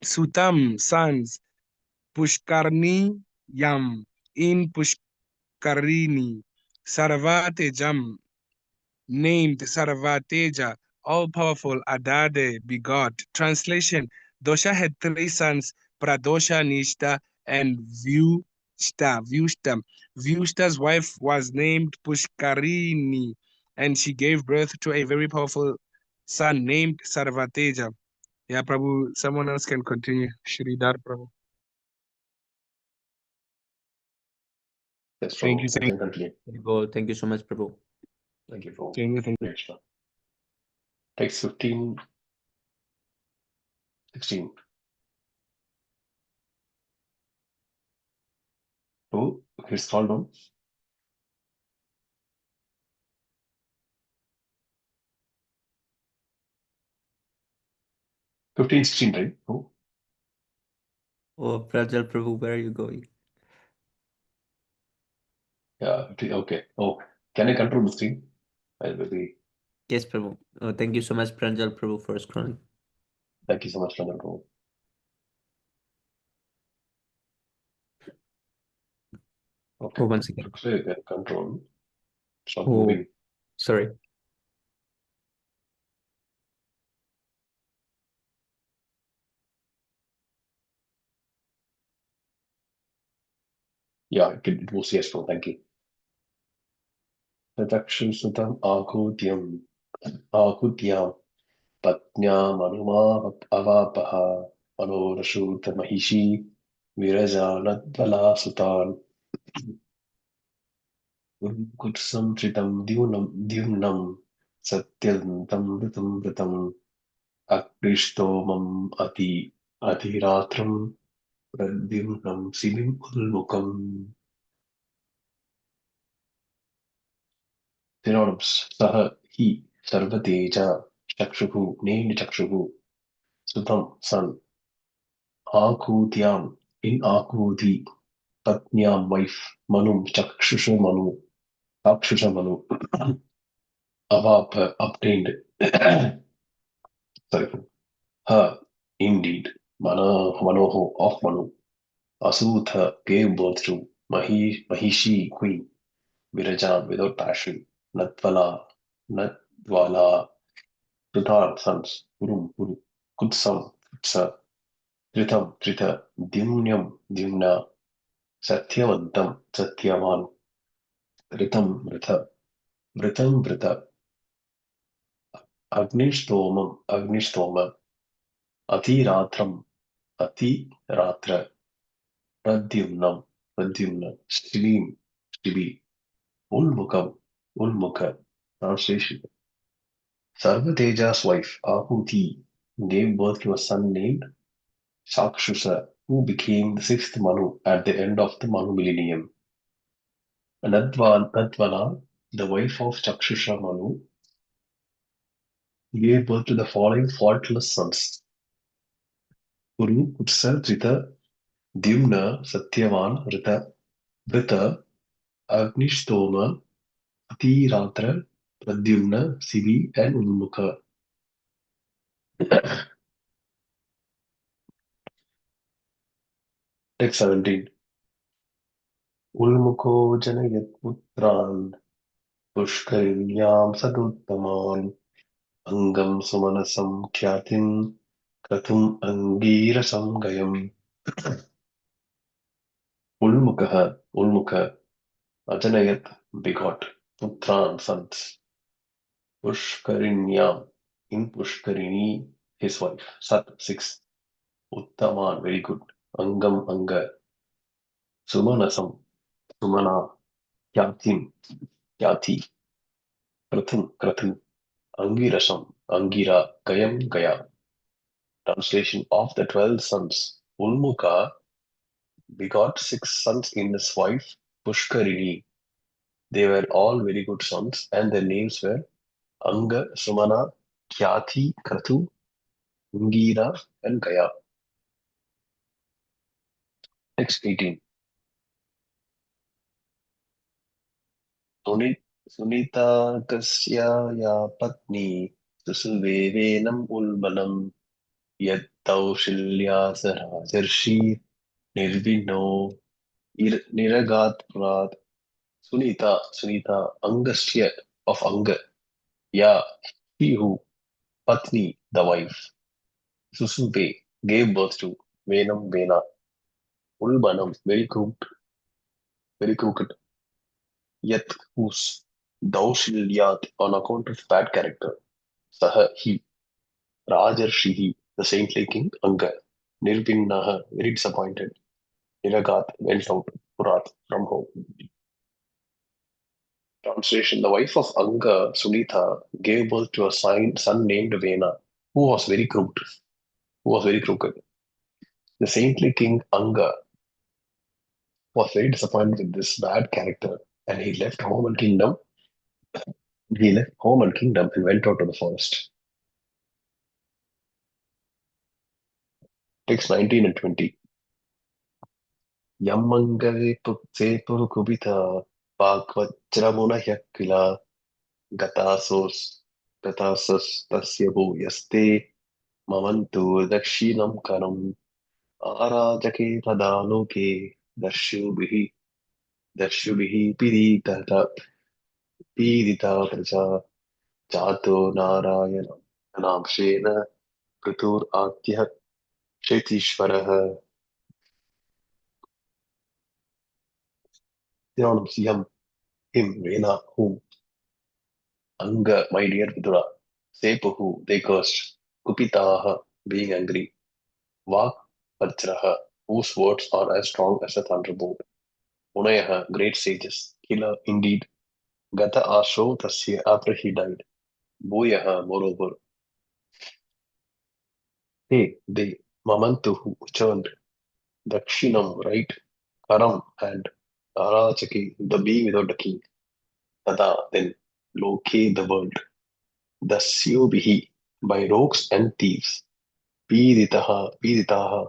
sutam, sons, pushkarni, yam, in pushkarini, sarvatejam, named Sarvateja, all-powerful, Adade, begot. Translation: Dosha had three sons, Pradosha, Nishta, and Vyushta. Vyushta's wife was named Pushkarini, and she gave birth to a very powerful son named Sarvateja. Yeah, Prabhu, someone else can continue. Shridhar, Prabhu. Yes, Thank Prabhu. you, I can continue. Thank you so much, Prabhu. Thank you for thank you, thank you. great stuff. Text 15, 16. Oh, it's called on. Fifteen, 16, right? Oh, Oh, Prajal Prabhu, where are you going? yeah. Okay. Oh, can I control the screen? I will be. Yes, Prabhu. Thank you so much, Pranjal Prabhu, for scrolling. Thank you so much, Pranjal Prabhu. Okay. Oh, once again. Looks like I can control. Stop Oh, moving. sorry. Yeah, it was yes, Prabhu. Thank you. Tatakshusutam akutyam patnyam anuma avapaha anorashuta mahishi virajanadvala sutan kutsam tritam dyumnam satyantam vritam akristomam atiratram pradyumnam silim ulmukam. Synonyms: Saha, he, Sarvateja, Chakshuhu, named Chakshuhu, Sutam, son, Akutyam, in Akuti, Patnyam, wife, Manum, Chakshusha Manu, Chakshusha Manu, Avapa, obtained. Sorry. Ha, indeed, Manoho, of Manu, Asutha, gave birth to Mahishi, queen, Virajan, without passion, Natvala, Tutar, sons, Puru, Kutsam, Kutsa, Tritham, Tritha, Dimnyam, Dimna, Satyavantam, Satyavan, Ritham, Ritha, Vritham, Vritha, Agnishtomam, Agnistoma, Atiratram, Atiratra, Pradyumnam, Pradyumna, Shivim, Shivi, Ulmukam, Ulmuka. Translation: Sarvateja's wife, Ahuti, gave birth to a son named Chakshusa, who became the sixth Manu at the end of the Manu millennium. Nadvala, the wife of Chakshusha Manu, gave birth to the following faultless sons: Kuru, Kutsa, Trita, Dyumna, Satyavan, Vrita, Agnistoma, Atiratra, Pradyumna, Sivi, and Ulmuka. Text 17. Ulmuko janayat putran, Pushkarinyam saduttaman, Angam sumanasam khyatin, Kratum angirasam gayam. Ulmuka, Ajanayat, begot, Putran, sons, Pushkarinyam, in Pushkarini, his wife, Sat, 6, Uttaman, very good, Angam, Anga, Sumanasam, Sumana, Kyatim, Kyati, Kratum, Angirasam, Angira, Gayam, Gaya. Translation: of the 12 sons, Ulmuka begot 6 sons in his wife Pushkarini. They were all very good sons, and their names were Anga, Sumana, Khyati, Kratu, Ungira, and Gaya. Next 18. Sunita Kasya Ya Patni Susuvevenam Ulmanam Yattau Shilyasarajarshi Nirvino Niragat Prat Sunita Angasya of Anga, Ya, she who, Patni, the wife, Susube gave birth to Venam Vena, Ulbanam, very crooked, Yet whose Daushilyat on account of bad character, Saha he, Rajarshihi, the saintly king, Anga, Nirvinaha, very disappointed, Niragat went out, Purat, from home. Translation: The wife of Anga, Sunita, gave birth to a son named Vena, who was very crooked. The saintly king Anga was very disappointed with this bad character, and he left home and kingdom. He left home and kingdom and went out to the forest. Text 19 and 20. Yammangale pukse purukubita pakvajramuna yakila gatasos tasyabu yaste mamantu dakshinam karam arajake tadaloke darshubihi pidita praja jato narayana namshena kutur atyah Shetishwaraha synonyms yam, him, Vena, whom, Anga, my dear Vidura, Sepuhu, they cursed, Kupitaha, being angry, Vak, Vajraha, whose words are as strong as a thunderbolt, Unayaha, great sages, Kila, indeed, Gata Asho Tasya, after he died, Bhuyaha, moreover, they, Mamantuhu, churned, Dakshinam, right, Karam, and Arachaki, the being without the king. Tada, then, Loke, the world. Dasyubihi, by rogues and thieves. Piditaha,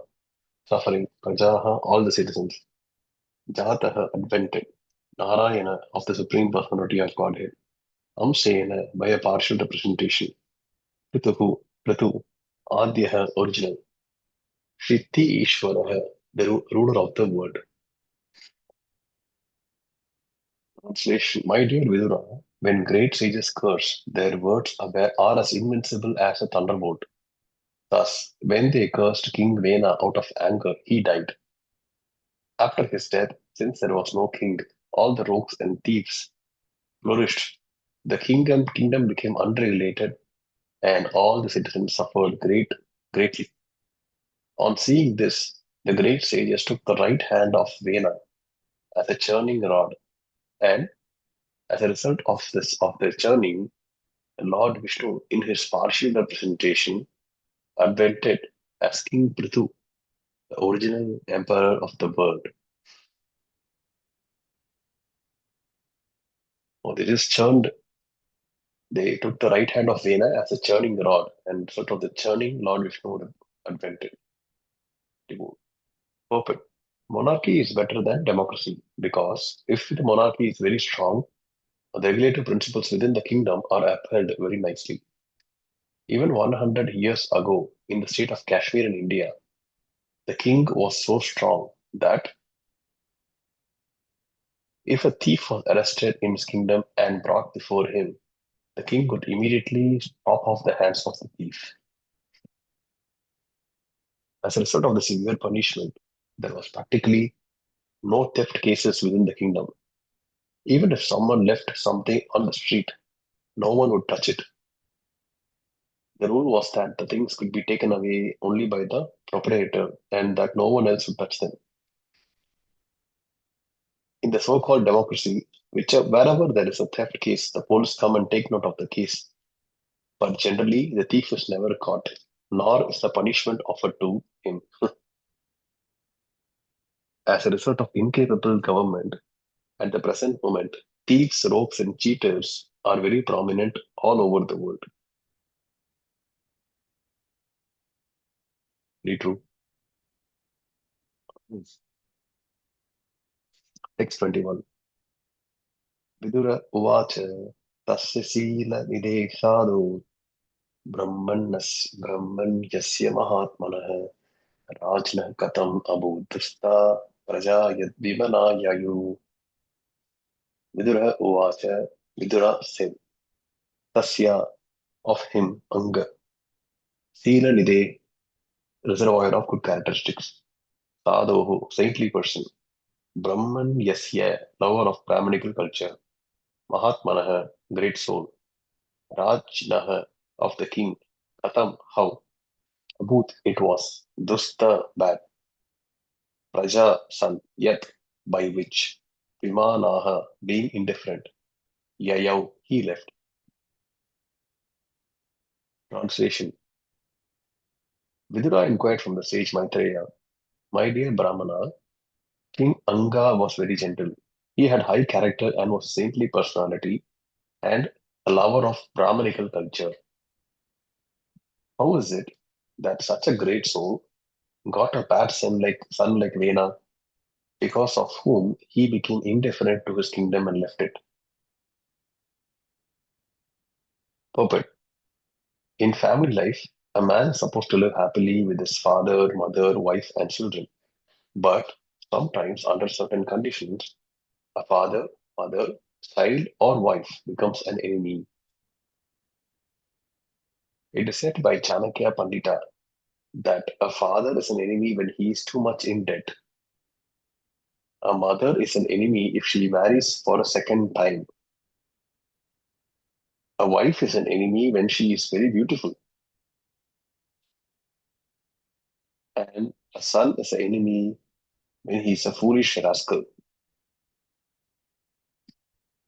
suffering. Prajaha, all the citizens. Jataha, advented. Narayana, of the Supreme Personality of Godhead. Amsena, by a partial representation. Pratu, Adyaha, original. Shritti Ishwaraha, the ruler of the world. Translation: My dear Vidura, when great sages curse, their words are as invincible as a thunderbolt. Thus, when they cursed King Vena out of anger, he died. After his death, since there was no king, all the rogues and thieves flourished. The kingdom became unregulated, and all the citizens suffered greatly. On seeing this, the great sages took the right hand of Vena as a churning rod, and as a result of their churning, Lord Vishnu, in his partial representation, advented as King Prithu, the original emperor of the world. Oh, they just churned. They took the right hand of Vena as a churning rod, and sort of the churning, Lord Vishnu advented. Perfect. Monarchy is better than democracy because if the monarchy is very strong, the regulative principles within the kingdom are upheld very nicely. Even 100 years ago, in the state of Kashmir in India, the king was so strong that if a thief was arrested in his kingdom and brought before him, the king could immediately chop off the hands of the thief. As a result of the severe punishment, there was practically no theft cases within the kingdom. Even if someone left something on the street, no one would touch it. The rule was that the things could be taken away only by the proprietor and that no one else would touch them. In the so-called democracy, wherever there is a theft case, the police come and take note of the case. But generally, the thief is never caught, nor is the punishment offered to him. As a result of incapable government, at the present moment, thieves, rogues, and cheaters are very prominent all over the world. Very true. Text 21. Vidura Uvacha Tasya Sila Nide Sadhu Brahmanyasya Mahatmanah Rajna Katam Abudhasta Praja Yadvimana Yayu. Vidura Uvacha, Vidura said, Tasya, of him, Anga, Sila Nide, reservoir of good characteristics, Sadhoho, saintly person, Brahman Yasya, lover of Brahmanical culture, Mahatmanaha, great soul, Rajnaha, of the king, Katam, how, Abhut, it was, Dusta, bad, Praja, son, yet, by which, Vimanaha, being indifferent, Yayav, he left. Translation. Vidura inquired from the sage Maitreya, my dear Brahmana, King Anga was very gentle. He had high character and was a saintly personality and a lover of Brahmanical culture. How is it that such a great soul got a bad son like Vena, because of whom he became indifferent to his kingdom and left it? Puppet. In family life, a man is supposed to live happily with his father, mother, wife, and children. But sometimes, under certain conditions, a father, mother, child, or wife becomes an enemy. It is said by Chanakya Pandita that a father is an enemy when he is too much in debt. A mother is an enemy if she marries for a second time. A wife is an enemy when she is very beautiful. And a son is an enemy when he is a foolish rascal.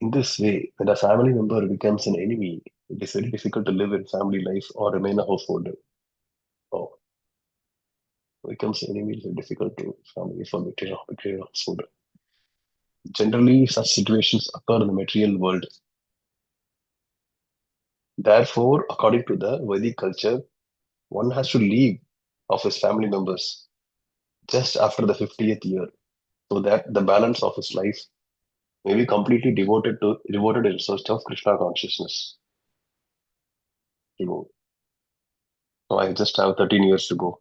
In this way, when a family member becomes an enemy, it is very difficult to live in family life or remain a householder. Oh, becomes an enemy, it's very difficult to family for material householder. Generally, such situations occur in the material world. Therefore, according to the Vedic culture, one has to leave of his family members just after the 50th year, so that the balance of his life may be completely devoted in search of Krishna consciousness. You know, so I just have 13 years to go.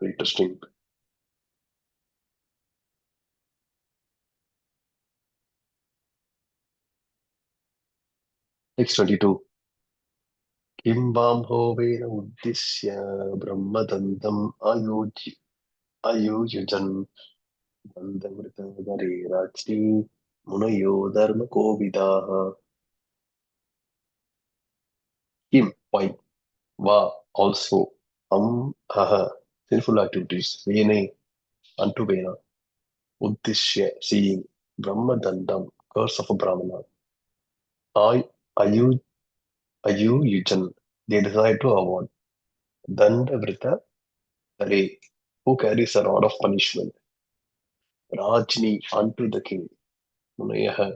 Very interesting. Text 22. Kim Vamhovena Uddisya Brahmadantam Ayujan Bandamritagare Rajni Munayo Dharma Kovidaha. Kim, why? Va, also. Aha, sinful activities. Vene, unto Vena. Uddishya, seeing. Brahmadandam, curse of a Brahmana. Ay, Ayu, Yujan, they decide to avoid. Dandavrita, Hare, who carries a rod of punishment. Rajni, unto the king. Munayaha,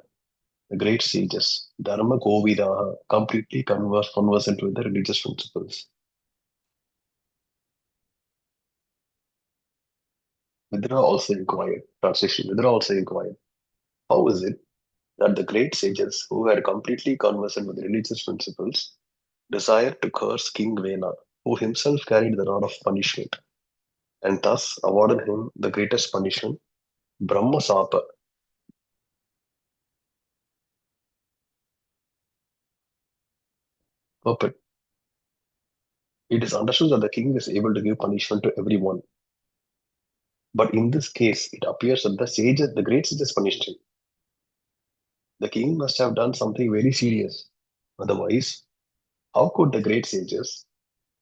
the great sages. Dharma Govidaha, completely conversant with the religious principles. Vidra also inquired, translation, Vidra also inquired, how is it that the great sages who were completely conversant with religious principles desired to curse King Vena, who himself carried the rod of punishment, and thus awarded him the greatest punishment, Brahma Sapa. Puppet. It is understood that the king is able to give punishment to everyone. But in this case, it appears that the great sages punished him. The king must have done something very serious. Otherwise, how could the great sages,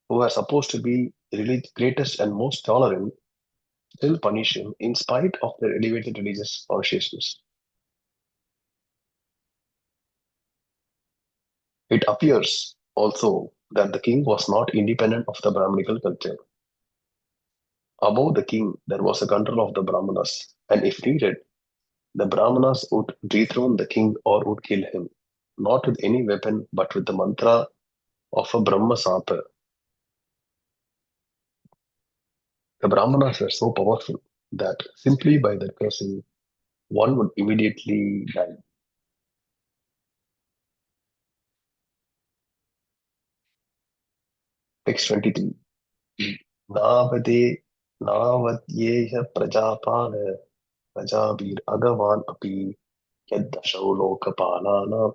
who are supposed to be really greatest and most tolerant, still punish him in spite of their elevated religious consciousness? It appears Also, that the king was not independent of the Brahminical culture. Above the king, there was a control of the Brahmanas, and if needed, the Brahmanas would dethrone the king or would kill him, not with any weapon, but with the mantra of a Brahma Sapa. The Brahmanas were so powerful that simply by their cursing, one would immediately die. Text 23. Navade Navadyeha Prajapan Prajabir Agavan Api Yaddashau Lokapalana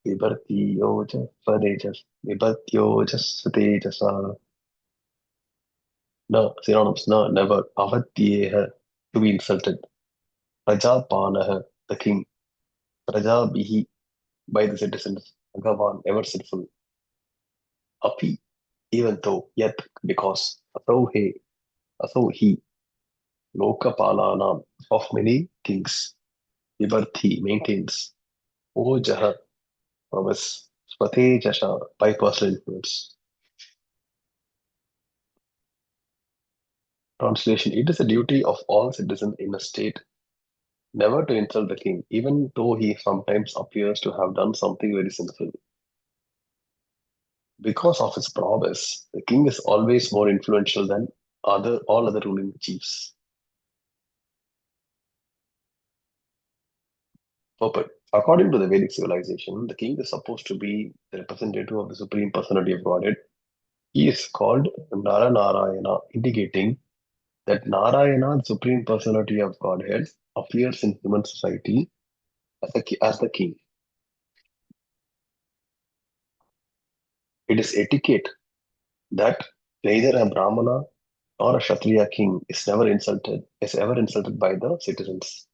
Vibartiyoja Padejas Vibartyojas Tejasa. No, synonyms, no, never. Avadyeha, to be insulted. Prajapanaha, the king. Prajabihi, by the citizens. Agavan, ever sinful. Api, even though, yet, because. Asau he, Lokapalanam, of many kings. Vibarthi, maintains. Ojaha, promise. Swatejasha, by personal influence. Translation. It is a duty of all citizens in a state never to insult the king, even though he sometimes appears to have done something very sinful. Because of his prowess, the king is always more influential than all other ruling chiefs. Purport. According to the Vedic civilization, the king is supposed to be the representative of the Supreme Personality of Godhead. He is called Nara Narayana, indicating that Narayana, the Supreme Personality of Godhead, appears in human society as the king. It is etiquette that neither a Brahmana or a Kshatriya king is ever insulted by the citizens.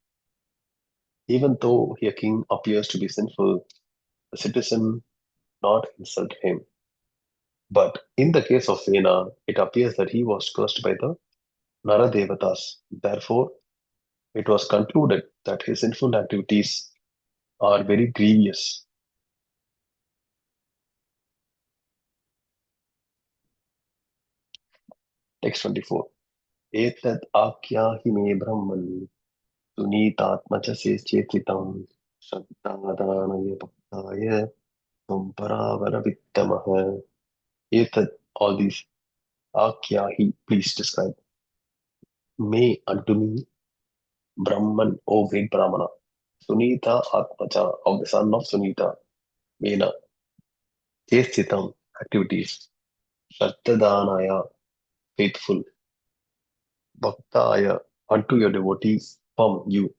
Even though a king appears to be sinful, the citizen not insult him. But in the case of Vena, it appears that he was cursed by the Naradevatas. Therefore, it was concluded that his sinful activities are very grievous. Text 24. Etat akyahi me brahman suneetatmacha se chetitam shraddhadanaya bhaktaya samparavara vittamaha. Etat, all these, akyahi, please describe. Me, unto me, Brahman, O great Brahmana. Sunita Atmacha, of the son of Sunita. Vena. Chestitam, activities. Shraddhadanaya, faithful. Bhaktaya, unto your devotees. Pam, you.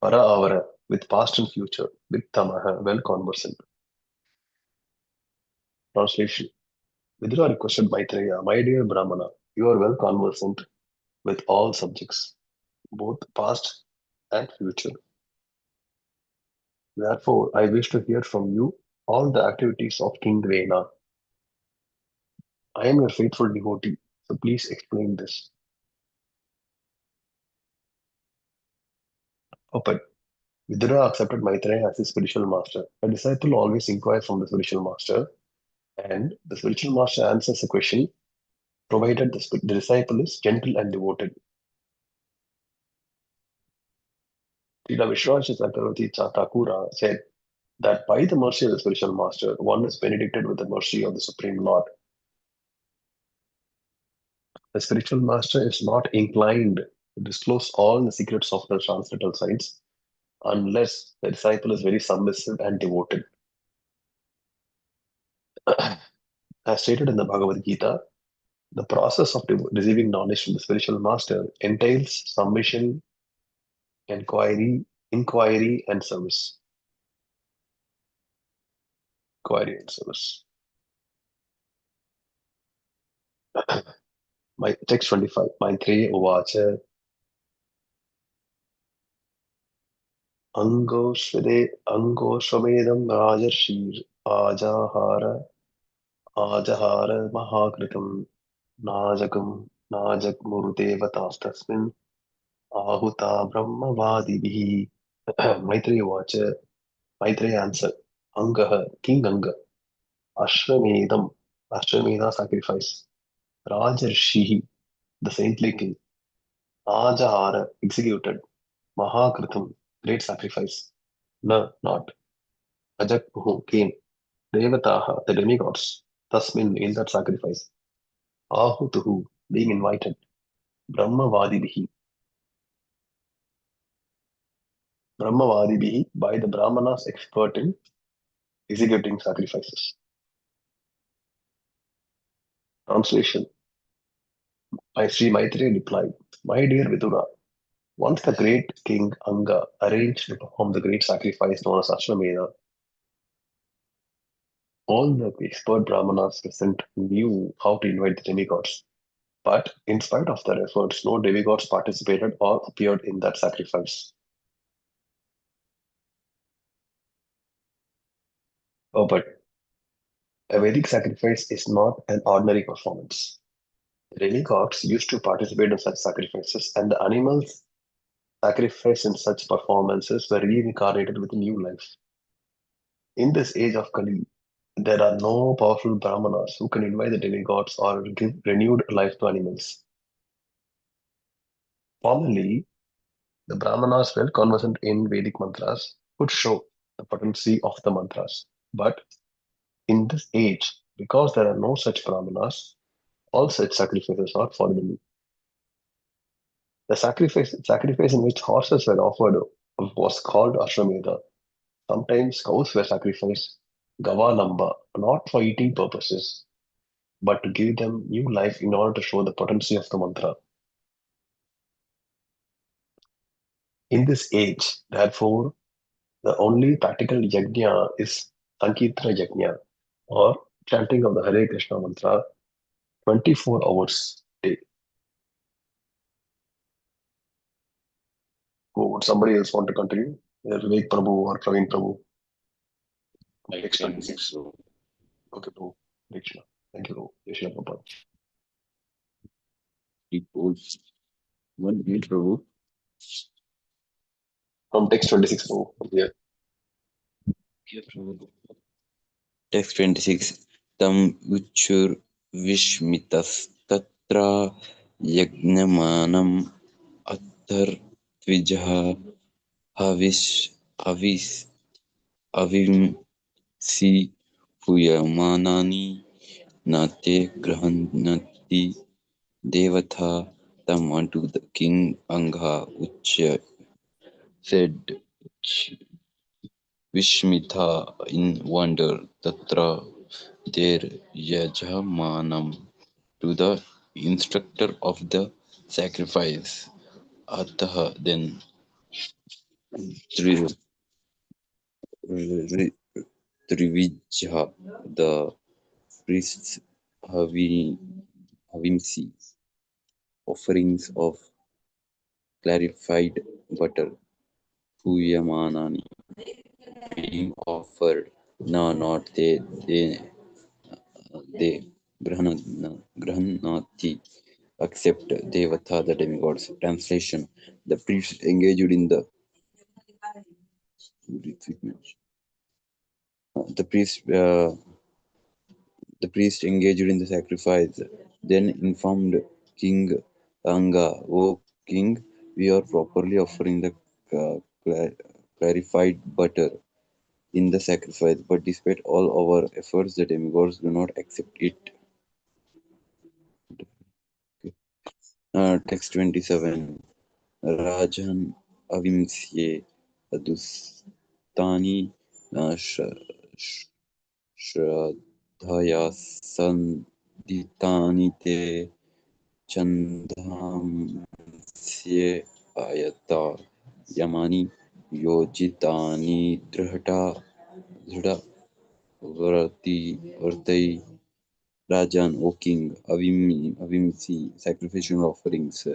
Para avara, with past and future. Vittamaha, well conversant. Translation. Vidura requested Maitreya, my dear Brahmana, you are well conversant with all subjects, both past and future. Therefore, I wish to hear from you all the activities of King Vena. I am your faithful devotee, so please explain this. But Vidura accepted Maitreya as his spiritual master. A disciple always inquires from the spiritual master, and the spiritual master answers a question provided the disciple is gentle and devoted. Srila Vishwanath Chakravarti Thakura said that by the mercy of the spiritual master, one is benedicted with the mercy of the Supreme Lord. The spiritual master is not inclined to disclose all the secrets of the transcendental science unless the disciple is very submissive and devoted. As stated in the Bhagavad Gita, the process of receiving knowledge from the spiritual master entails submission, inquiry, and service. Inquiry and service. My text 25. Maitreya Uvacha Angoshvamedam Rajarshir Ajahara Mahakritam Najagmurudevatastasmin Ahuta Brahmavadibihi. Maitreya Vacha, Maitreya answered, Angaha, King Anga, Ashwamedha sacrifice, Rajarshihi, the saintly king, Ajahara, executed, Mahakritam, great sacrifice, Na, not, Ajakpuhu, came, Devataha, the demigods, Tasmin, in that sacrifice, Ahutuhu, being invited, Brahmavadibihi, by the Brahmanas expert in executing sacrifices. Translation. My Sri Maitreya replied, My dear Vidura, once the great king Anga arranged to perform the great sacrifice known as Ashwamedha, all the expert Brahmanas present knew how to invite the demigods. But in spite of their efforts, no demigods participated or appeared in that sacrifice. Oh, but a Vedic sacrifice is not an ordinary performance. The demigods used to participate in such sacrifices, and the animals sacrificed in such performances were reincarnated with a new life. In this age of Kali, there are no powerful Brahmanas who can invite the demigods or give renewed life to animals. Formerly, the Brahmanas, well conversant in Vedic mantras, could show the potency of the mantras. But in this age, because there are no such Brahmanas, all such sacrifices are forbidden. The sacrifice in which horses were offered was called Ashwamedha. Sometimes cows were sacrificed, Gavalamba, not for eating purposes, but to give them new life in order to show the potency of the mantra. In this age, therefore, the only practical yajna is Sankirtana yajna, or chanting of the Hare Krishna mantra 24 hours a day. Would somebody else want to continue? Vivek Prabhu or Praveen Prabhu? Next 26. Okay, Prabhu. Krishna. Thank you, Prabhu. Krishna Prabhu. Equals 1 minute, Prabhu. From text 26, Prabhu. Yeah. Text 26. Tam uchur vishmitas tatra yagnamanam attar tvijaha havis avim si puyamanani nate grahanati devatha tam unto the king Anga which said Vishmitha in wonder tatra their yajamanam to the instructor of the sacrifice atah then tri- tri- trivijha the priests havimsi offerings of clarified butter puyamanani being offered no not they grahanati accept devata the demigods. Translation: the priest engaged in the priest engaged in the sacrifice then informed King Anga, O king, we are properly offering the clarified butter in the sacrifice, but despite all our efforts, the demigods do not accept it. Text 27. Rajan avimsye adustani shraddhaya sanditani te chandhamsye ayata yamani yojitani dhrida vartai Rajan, O king, Avimsi, sacrificial offerings,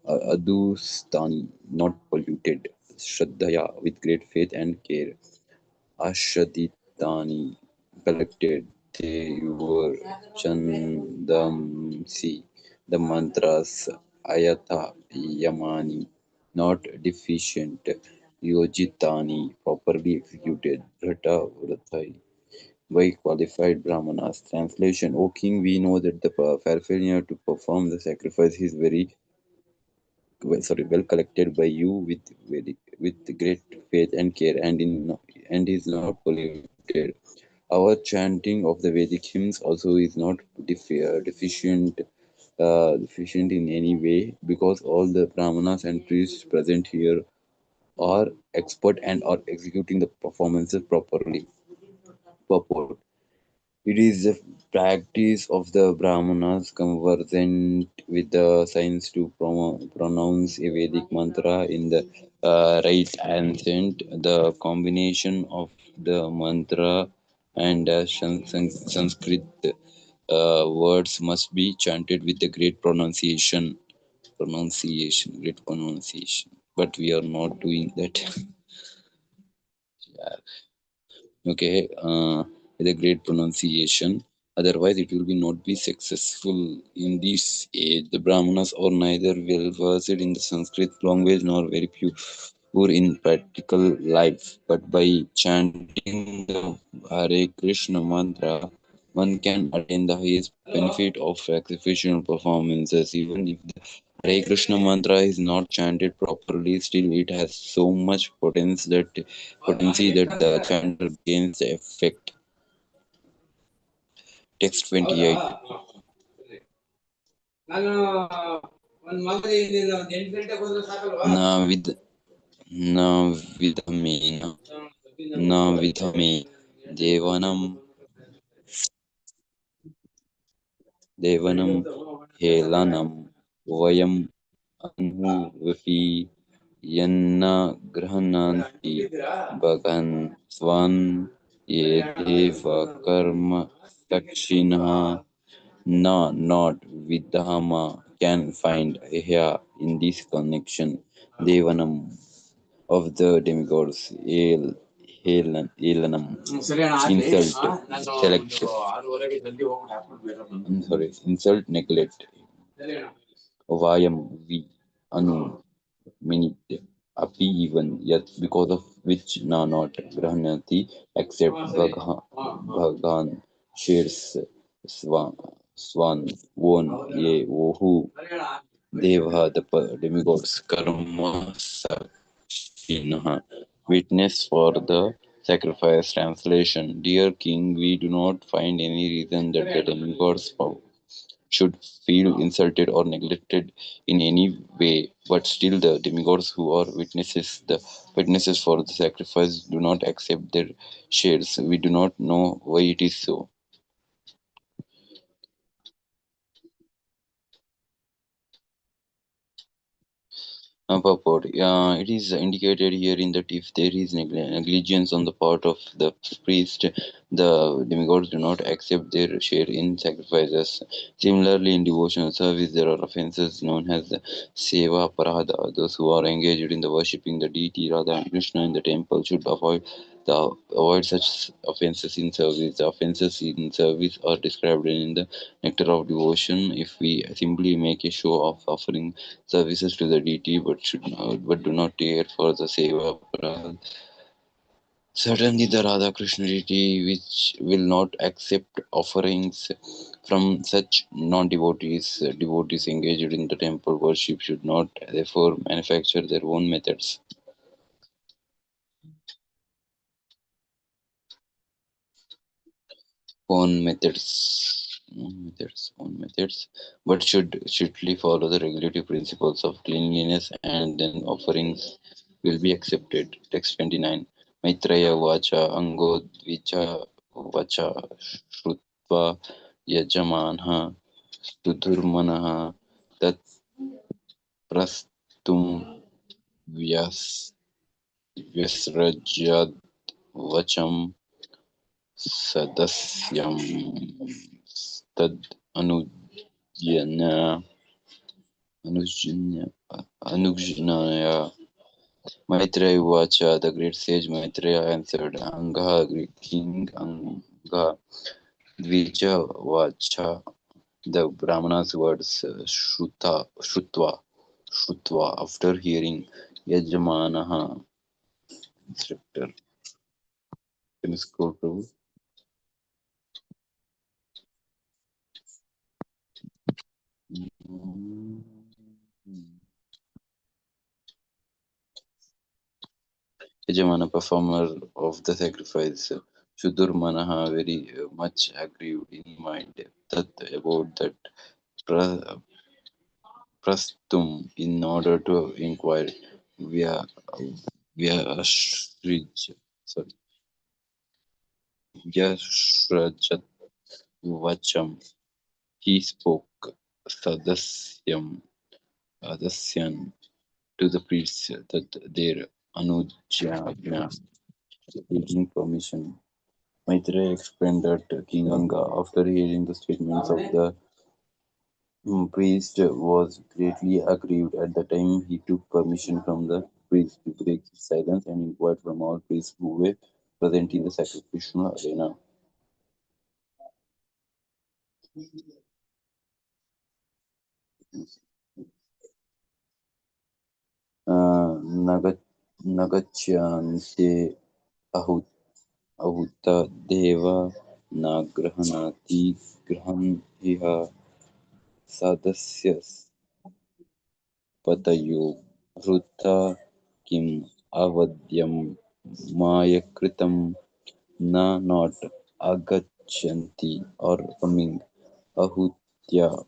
Adustani, not polluted, Shraddhaya, with great faith and care, Ashaditani, collected, they were Chandamsi, the mantras, Ayata, Yamani, not deficient, Yojitani, properly executed, Vrata, Vratai, by qualified brahmanas. Translation: O king, we know that the paraphernalia to perform the sacrifice is well collected by you with great faith and care, and is not polluted. Our chanting of the Vedic hymns also is not deficient in any way, because all the brahmanas and priests present here are expert and are executing the performances properly. Purport: it is the practice of the Brahmanas conversant with the science to pronounce a Vedic mantra in the right accent. The combination of the mantra and Sanskrit words must be chanted with the great great pronunciation. But we are not doing that. Okay, with a great pronunciation. Otherwise, it will be not be successful in this age. The Brahmanas are neither well versed in the Sanskrit language nor very pure in practical life. But by chanting the Hare Krishna mantra, one can attain the highest benefit of sacrificial performances. Even if the Hare Krishna mantra is not chanted properly, still it has so much potency that the chanter gains the effect. Text 28. Na vid na vidhamena na vidhame devanam helanam vayam anhuvapi yanna grahananti bhagan swan yedeva karma sakshinah. Na, not Vidhama, can find here in this connection. Devanam of the demigods, Helanam, insult, select, insult, neglect, Vayam, we, Anu, minute, Api even, yet because of which na not Grahanati, except Bhagan, shares, Swan, Won, Ye, Wohu, Deva, the demigods, Karma, Sakshinaha, witness for the sacrifice. Translation: Dear king, we do not find any reason that the demigods should feel insulted or neglected in any way, but still the demigods who are witnesses for the sacrifice do not accept their shares. We do not know why it is so. Purport. It is indicated herein that if there is negligence on the part of the priest, the demigods do not accept their share in sacrifices. Similarly, in devotional service, there are offences known as the seva parada. Those who are engaged in the worshipping the deity Radha and Krishna in the temple should avoid such offences in service. The offences in service are described in the Nectar of Devotion. If we simply make a show of offering services to the deity, but do not care for the seva parad, certainly the Radha Krishna deity, which will not accept offerings from such non-devotees, devotees engaged in the temple worship should not therefore manufacture their own methods. Own methods, but should strictly follow the regulative principles of cleanliness, and then offerings will be accepted. Text 29. Maitreya vacha angodvicha vacha shrutva yajamanha studhurmanaha tat prastum vyasrajyad vacham sadasyam tad anujnaya. Maitreya Vacha, the great sage Maitreya answered, Anga, king Anga, Dvija Vacha, the Brahmana's words, Shrutva, after hearing Yajamanaha, instructor. Can you scroll, Prabhu? Yajamana, performer of the sacrifice, Shudurmanaha, very much aggrieved in mind that about that prastum in order to inquire via Shrij, sorry, Yashrajat Vacham. He spoke Sadasyam Adasyan to the priests that their Anujjana taking permission. Maitreya explained that King Anga, after hearing the statements of the priest, was greatly aggrieved. At the time, he took permission from the priest to break his silence and inquired from all priests who were present in the sacrificial arena. Nagatyante ahuta deva nagrahanati grahan iha sadasya patayo vruta kim avadyam mayakritam na not agachanti or coming ahutya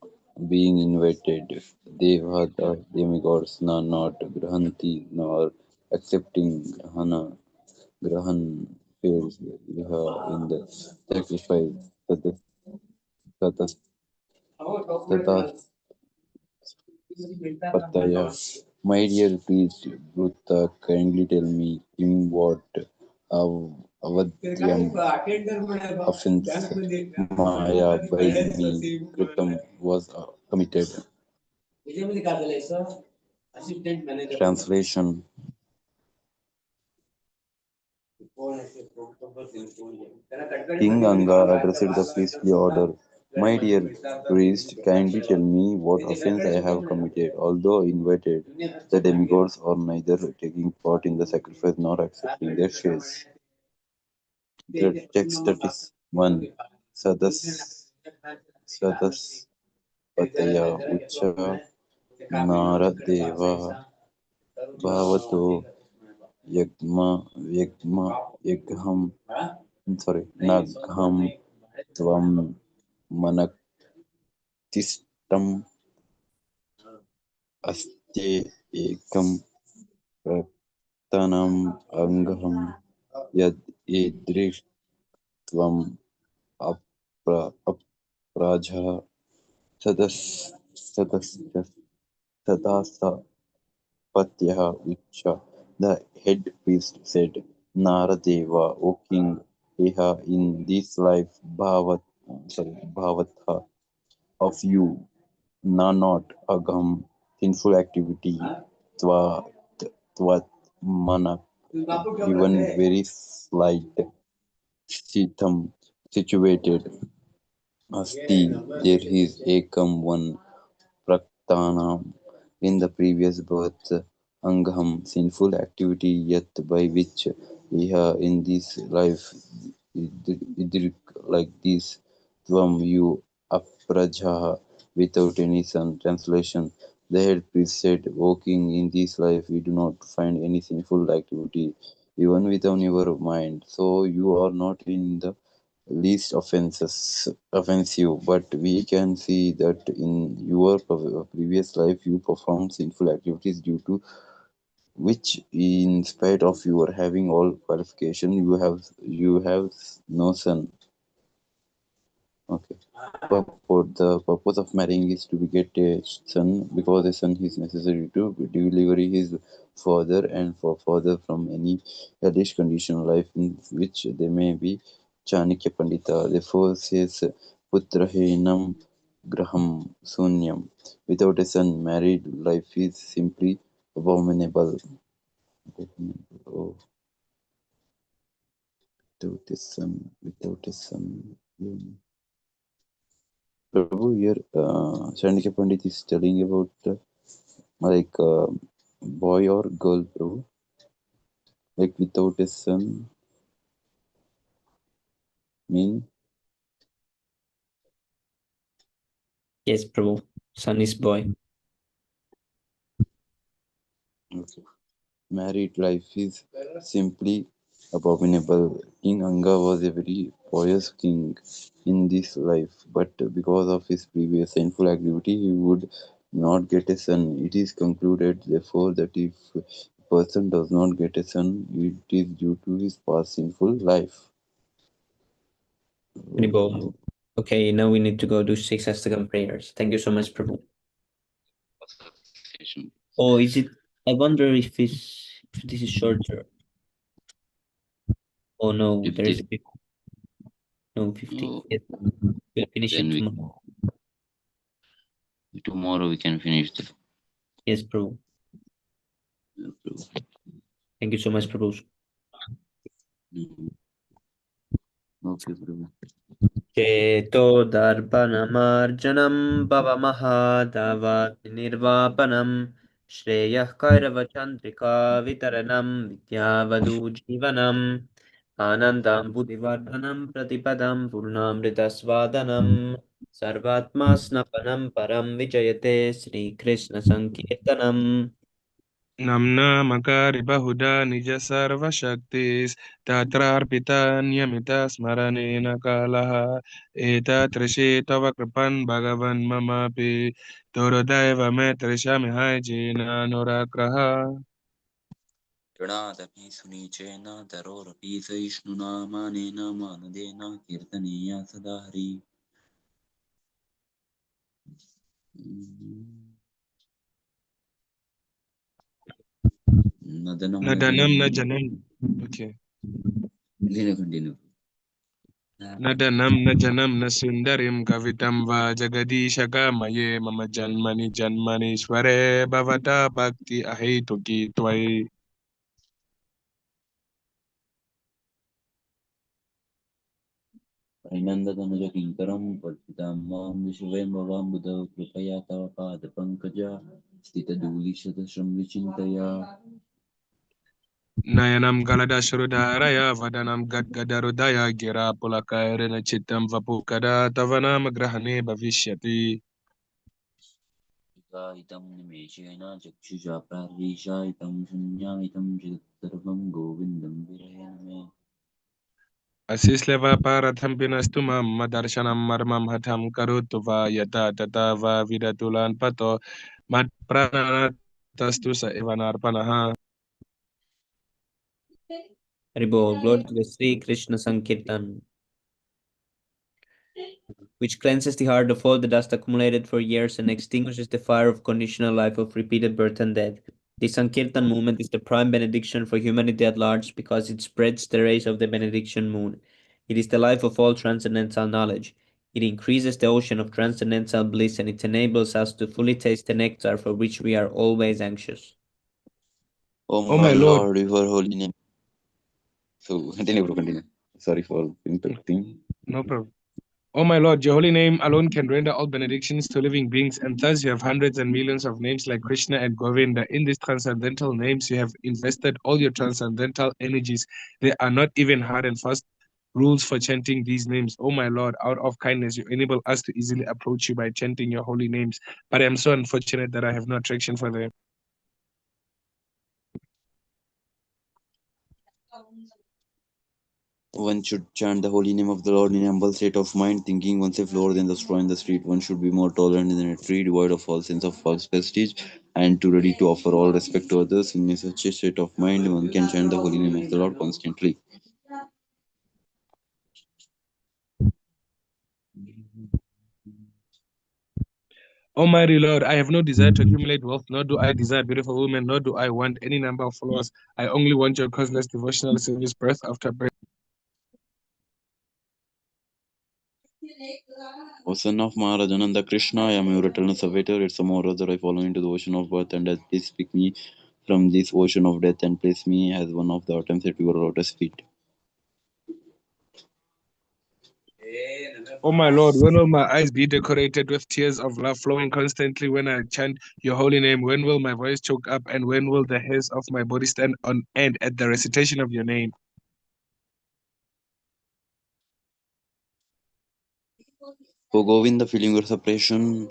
being invited deva the demigods na not grahanti nor accepting grahan fails in the sacrifice tatas tatas pataya. My dear priest Brutta, kindly tell me in what avadhyam offense Maya by me Kritam was committed. Translation. King Anga addressed the priestly order. My dear priest, kindly tell me what offense I have committed. Although invited, the demigods are neither taking part in the sacrifice nor accepting their shares. The text that is 1. Sadas Pataya Ucha Naradeva Bhavato Yagma Yagham Nagham Tvam Manaktistam Aste Ekam Praktanam Angaham Yad Edriktvam Apraja Sadasya Sadasa Patyaha Ucha. The head priest said, Naradeva, O king, Eha in this life Bhavatha of you, na not agam, sinful activity, tvat manak, even very slight, sitham, situated, asti, there is ekam one, praktanam, in the previous birth, angam, sinful activity, yet by which iha in this life, idrik, like this, tvam you, apraja, without any son. Translation. The head priest said, O king, in this life we do not find any sinful activity, even within your mind. So you are not in the least offensive, but we can see that in your previous life you performed sinful activities due to which, in spite of your having all qualification, you have no son. Okay. The purpose of marrying is to get a son, because a son is necessary to deliver his father and for father from any hellish condition of life in which they may be. Chanakya Pandita therefore says, Putrahenam Graham Sunyam. Without a son, married life is simply abominable. Oh, without a son. Prabhu, here Chanakya Pandit is telling about like boy or girl, Prabhu, like without a son mean. Yes, Prabhu. Son is boy. Okay. Married life is simply abominable. King Anga was a very pious king in this life, but because of his previous sinful activity, he would not get a son. It is concluded, therefore, that if a person does not get a son, it is due to his past sinful life. Haribol. Okay, now we need to go do 6 Astakam prayers. Thank you so much, Prabhu. Oh, is it? I wonder if this is shorter. Oh no, there is 50. no 50. Oh, Yes, we'll finish then it tomorrow. tomorrow we can finish the Yes, Prabhu. Thank you so much, Prabhu. Okay, Prabhu. चेतो दर्पणमार्जनं भवमहादावाग्निर्वापनं श्रेयः कैरवचन्द्रिका वितरणं विद्यावधूजीवनम् आनन्दं बुद्धिवर्धनं प्रतिपदं पूर्णामृतस्वादनं सर्वात्मा स्नपनं परं विजयते श्रीकृष्णसङ्कीर्तनम् Namna makari bahuda nija sarva shaktis tatrarpita niyamita smaranena kalaha eta trishe tava kripan bhagavan mamapi torodaiva me trishami jena norakraha. तृणादपि सुनीचेन तरोरपि सहिष्णुना मानेन मानदेन कीर्तनीया सदा Hari नदनं Nadanam najanam. Okay. continue. Nadanam najanam nasundarim kavitam va jagadishaka maye mama janmani janmani sware bhavata bhakti ahituki twai. परिनन्दतनुज किङ्करं वर्तितां मां विश्ववैर्भवां बुध कृपया तव पादपङ्कजा स्थितधूलिशतशं विचिन्तया Nayanam galada shrudharaya vadanam gadgadarudaya gira pulakairina chitam vapukada tavanam grahane bhavishyati. इतं निमेषेण चक्षुषा प्रारीशायितं शून्यायितं जगत्सर्वं गोविन्दं विरहमे Asisleva paratham pinastu mam madarshanam marmam hatam karutu va yata tata va vidatulan pato mat pranatastu sa evanarpanaha. Haribo, glory to the Sri Krishna Sankirtan, which cleanses the heart of all the dust accumulated for years and extinguishes the fire of conditional life of repeated birth and death. The Sankirtan movement is the prime benediction for humanity at large because it spreads the rays of the benediction moon. It is the life of all transcendental knowledge. It increases the ocean of transcendental bliss and it enables us to fully taste the nectar for which we are always anxious. Oh my Lord. Your holy name. So continue, bro, continue. Sorry for interrupting. No problem. Oh my Lord, your holy name alone can render all benedictions to living beings, and thus you have hundreds and millions of names like Krishna and Govinda. In these transcendental names, you have invested all your transcendental energies. They are not even hard and fast rules for chanting these names. Oh my Lord, out of kindness, you enable us to easily approach you by chanting your holy names. But I am so unfortunate that I have no attraction for them. One should chant the holy name of the Lord in humble state of mind, thinking oneself lower than the straw in the street. One should be more tolerant than a tree, devoid of all sense of false prestige, and too ready to offer all respect to others. In such a state of mind, one can chant the holy name of the Lord constantly. Almighty Lord, I have no desire to accumulate wealth, nor do I desire beautiful women, nor do I want any number of followers. I only want your causeless devotional service, birth after birth. O son of Maharajananda Krishna, I am your eternal servitor. It's some or other I fall into the ocean of birth, and please pick me from this ocean of death and place me as one of the atoms at your lotus feet. Oh my Lord, when will my eyes be decorated with tears of love flowing constantly when I chant your holy name? When will my voice choke up and when will the hairs of my body stand on end at the recitation of your name? O Govinda, feeling your suppression,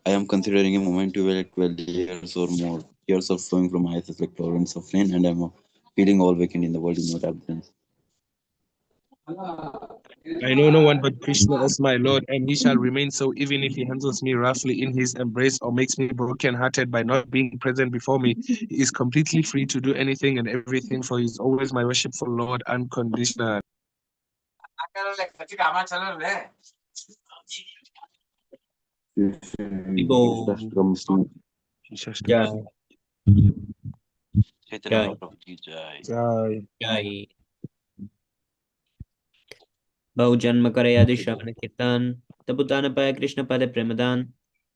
I am considering a moment to like 12 years or more. Tears are flowing from my eyes like torrents of rain, and I'm feeling all vacant in the world in your absence. I know no one but Krishna as my Lord, and he shall remain so even if he handles me roughly in his embrace or makes me broken-hearted by not being present before me. He is completely free to do anything and everything, for he is always my worshipful Lord, unconditional. Ibo. Jai. Jai. Jai. Bahujana Karayadi Shravana Kirtan, Tabutana Paya Krishna Pada Premadan.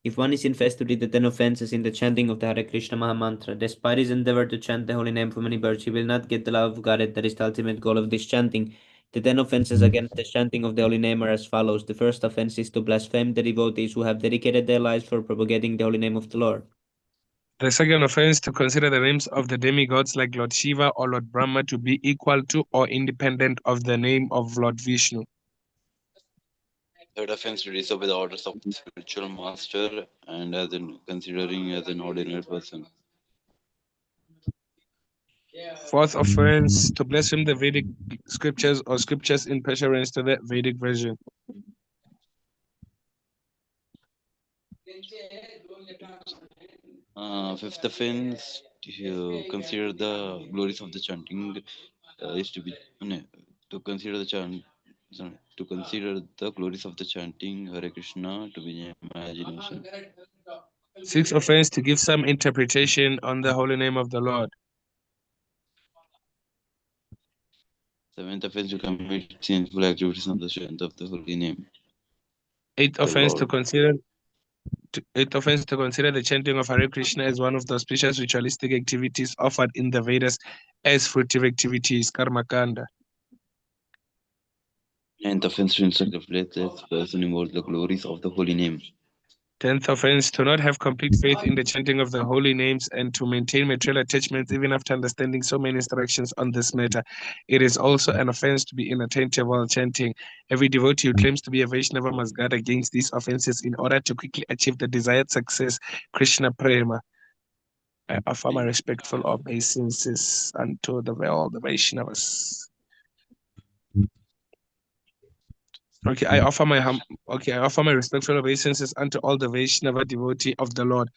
If one is infested with the 10 offenses in the chanting of the Hare Krishna Mahamantra, despite his endeavor to chant the holy name for many births, he will not get the love of God. That is the ultimate goal of this chanting. The 10 offenses against the chanting of the holy name are as follows. The first offense is to blaspheme the devotees who have dedicated their lives for propagating the holy name of the Lord. The second offense, to consider the names of the demigods like Lord Shiva or Lord Brahma to be equal to or independent of the name of Lord Vishnu. Third offense, to disobey the orders of the spiritual master and as in considering as an ordinary person. Fourth offense, to blaspheme the Vedic scriptures or scriptures in pursuance to the Vedic version. Fifth offense, to consider the glories of the chanting is to be to consider the to consider the glories of the chanting Hare Krishna to be an imagination. Sixth offense, to give some interpretation on the holy name of the Lord. Seventh offense, to commit sinful activities on the strength of the holy name. Eighth The offense, Lord. to consider the chanting of Hare Krishna as one of the auspicious ritualistic activities offered in the Vedas as fruitive activities, karma kanda. Ninth offense, to instruct the fleshless person about the glories of the holy name. 10th offense, to not have complete faith in the chanting of the holy names and to maintain material attachments even after understanding so many instructions on this matter. It is also an offense to be inattentive while chanting. Every devotee who claims to be a Vaishnava must guard against these offenses in order to quickly achieve the desired success, Krishna Prema. I offer my respectful obeisances unto all the Vaishnavas. Okay, I offer my respectful obeisances unto all the Vaishnava devotee of the Lord.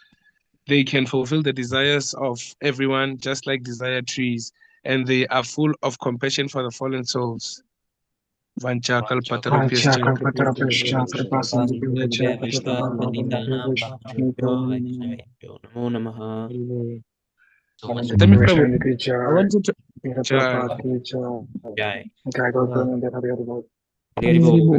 They can fulfill the desires of everyone, just like desire trees, and they are full of compassion for the fallen souls. Vancha kalpatarubhyascha Namo Namaha. Tell Prabhu, I wanted to Jai. Hari Hari Bol.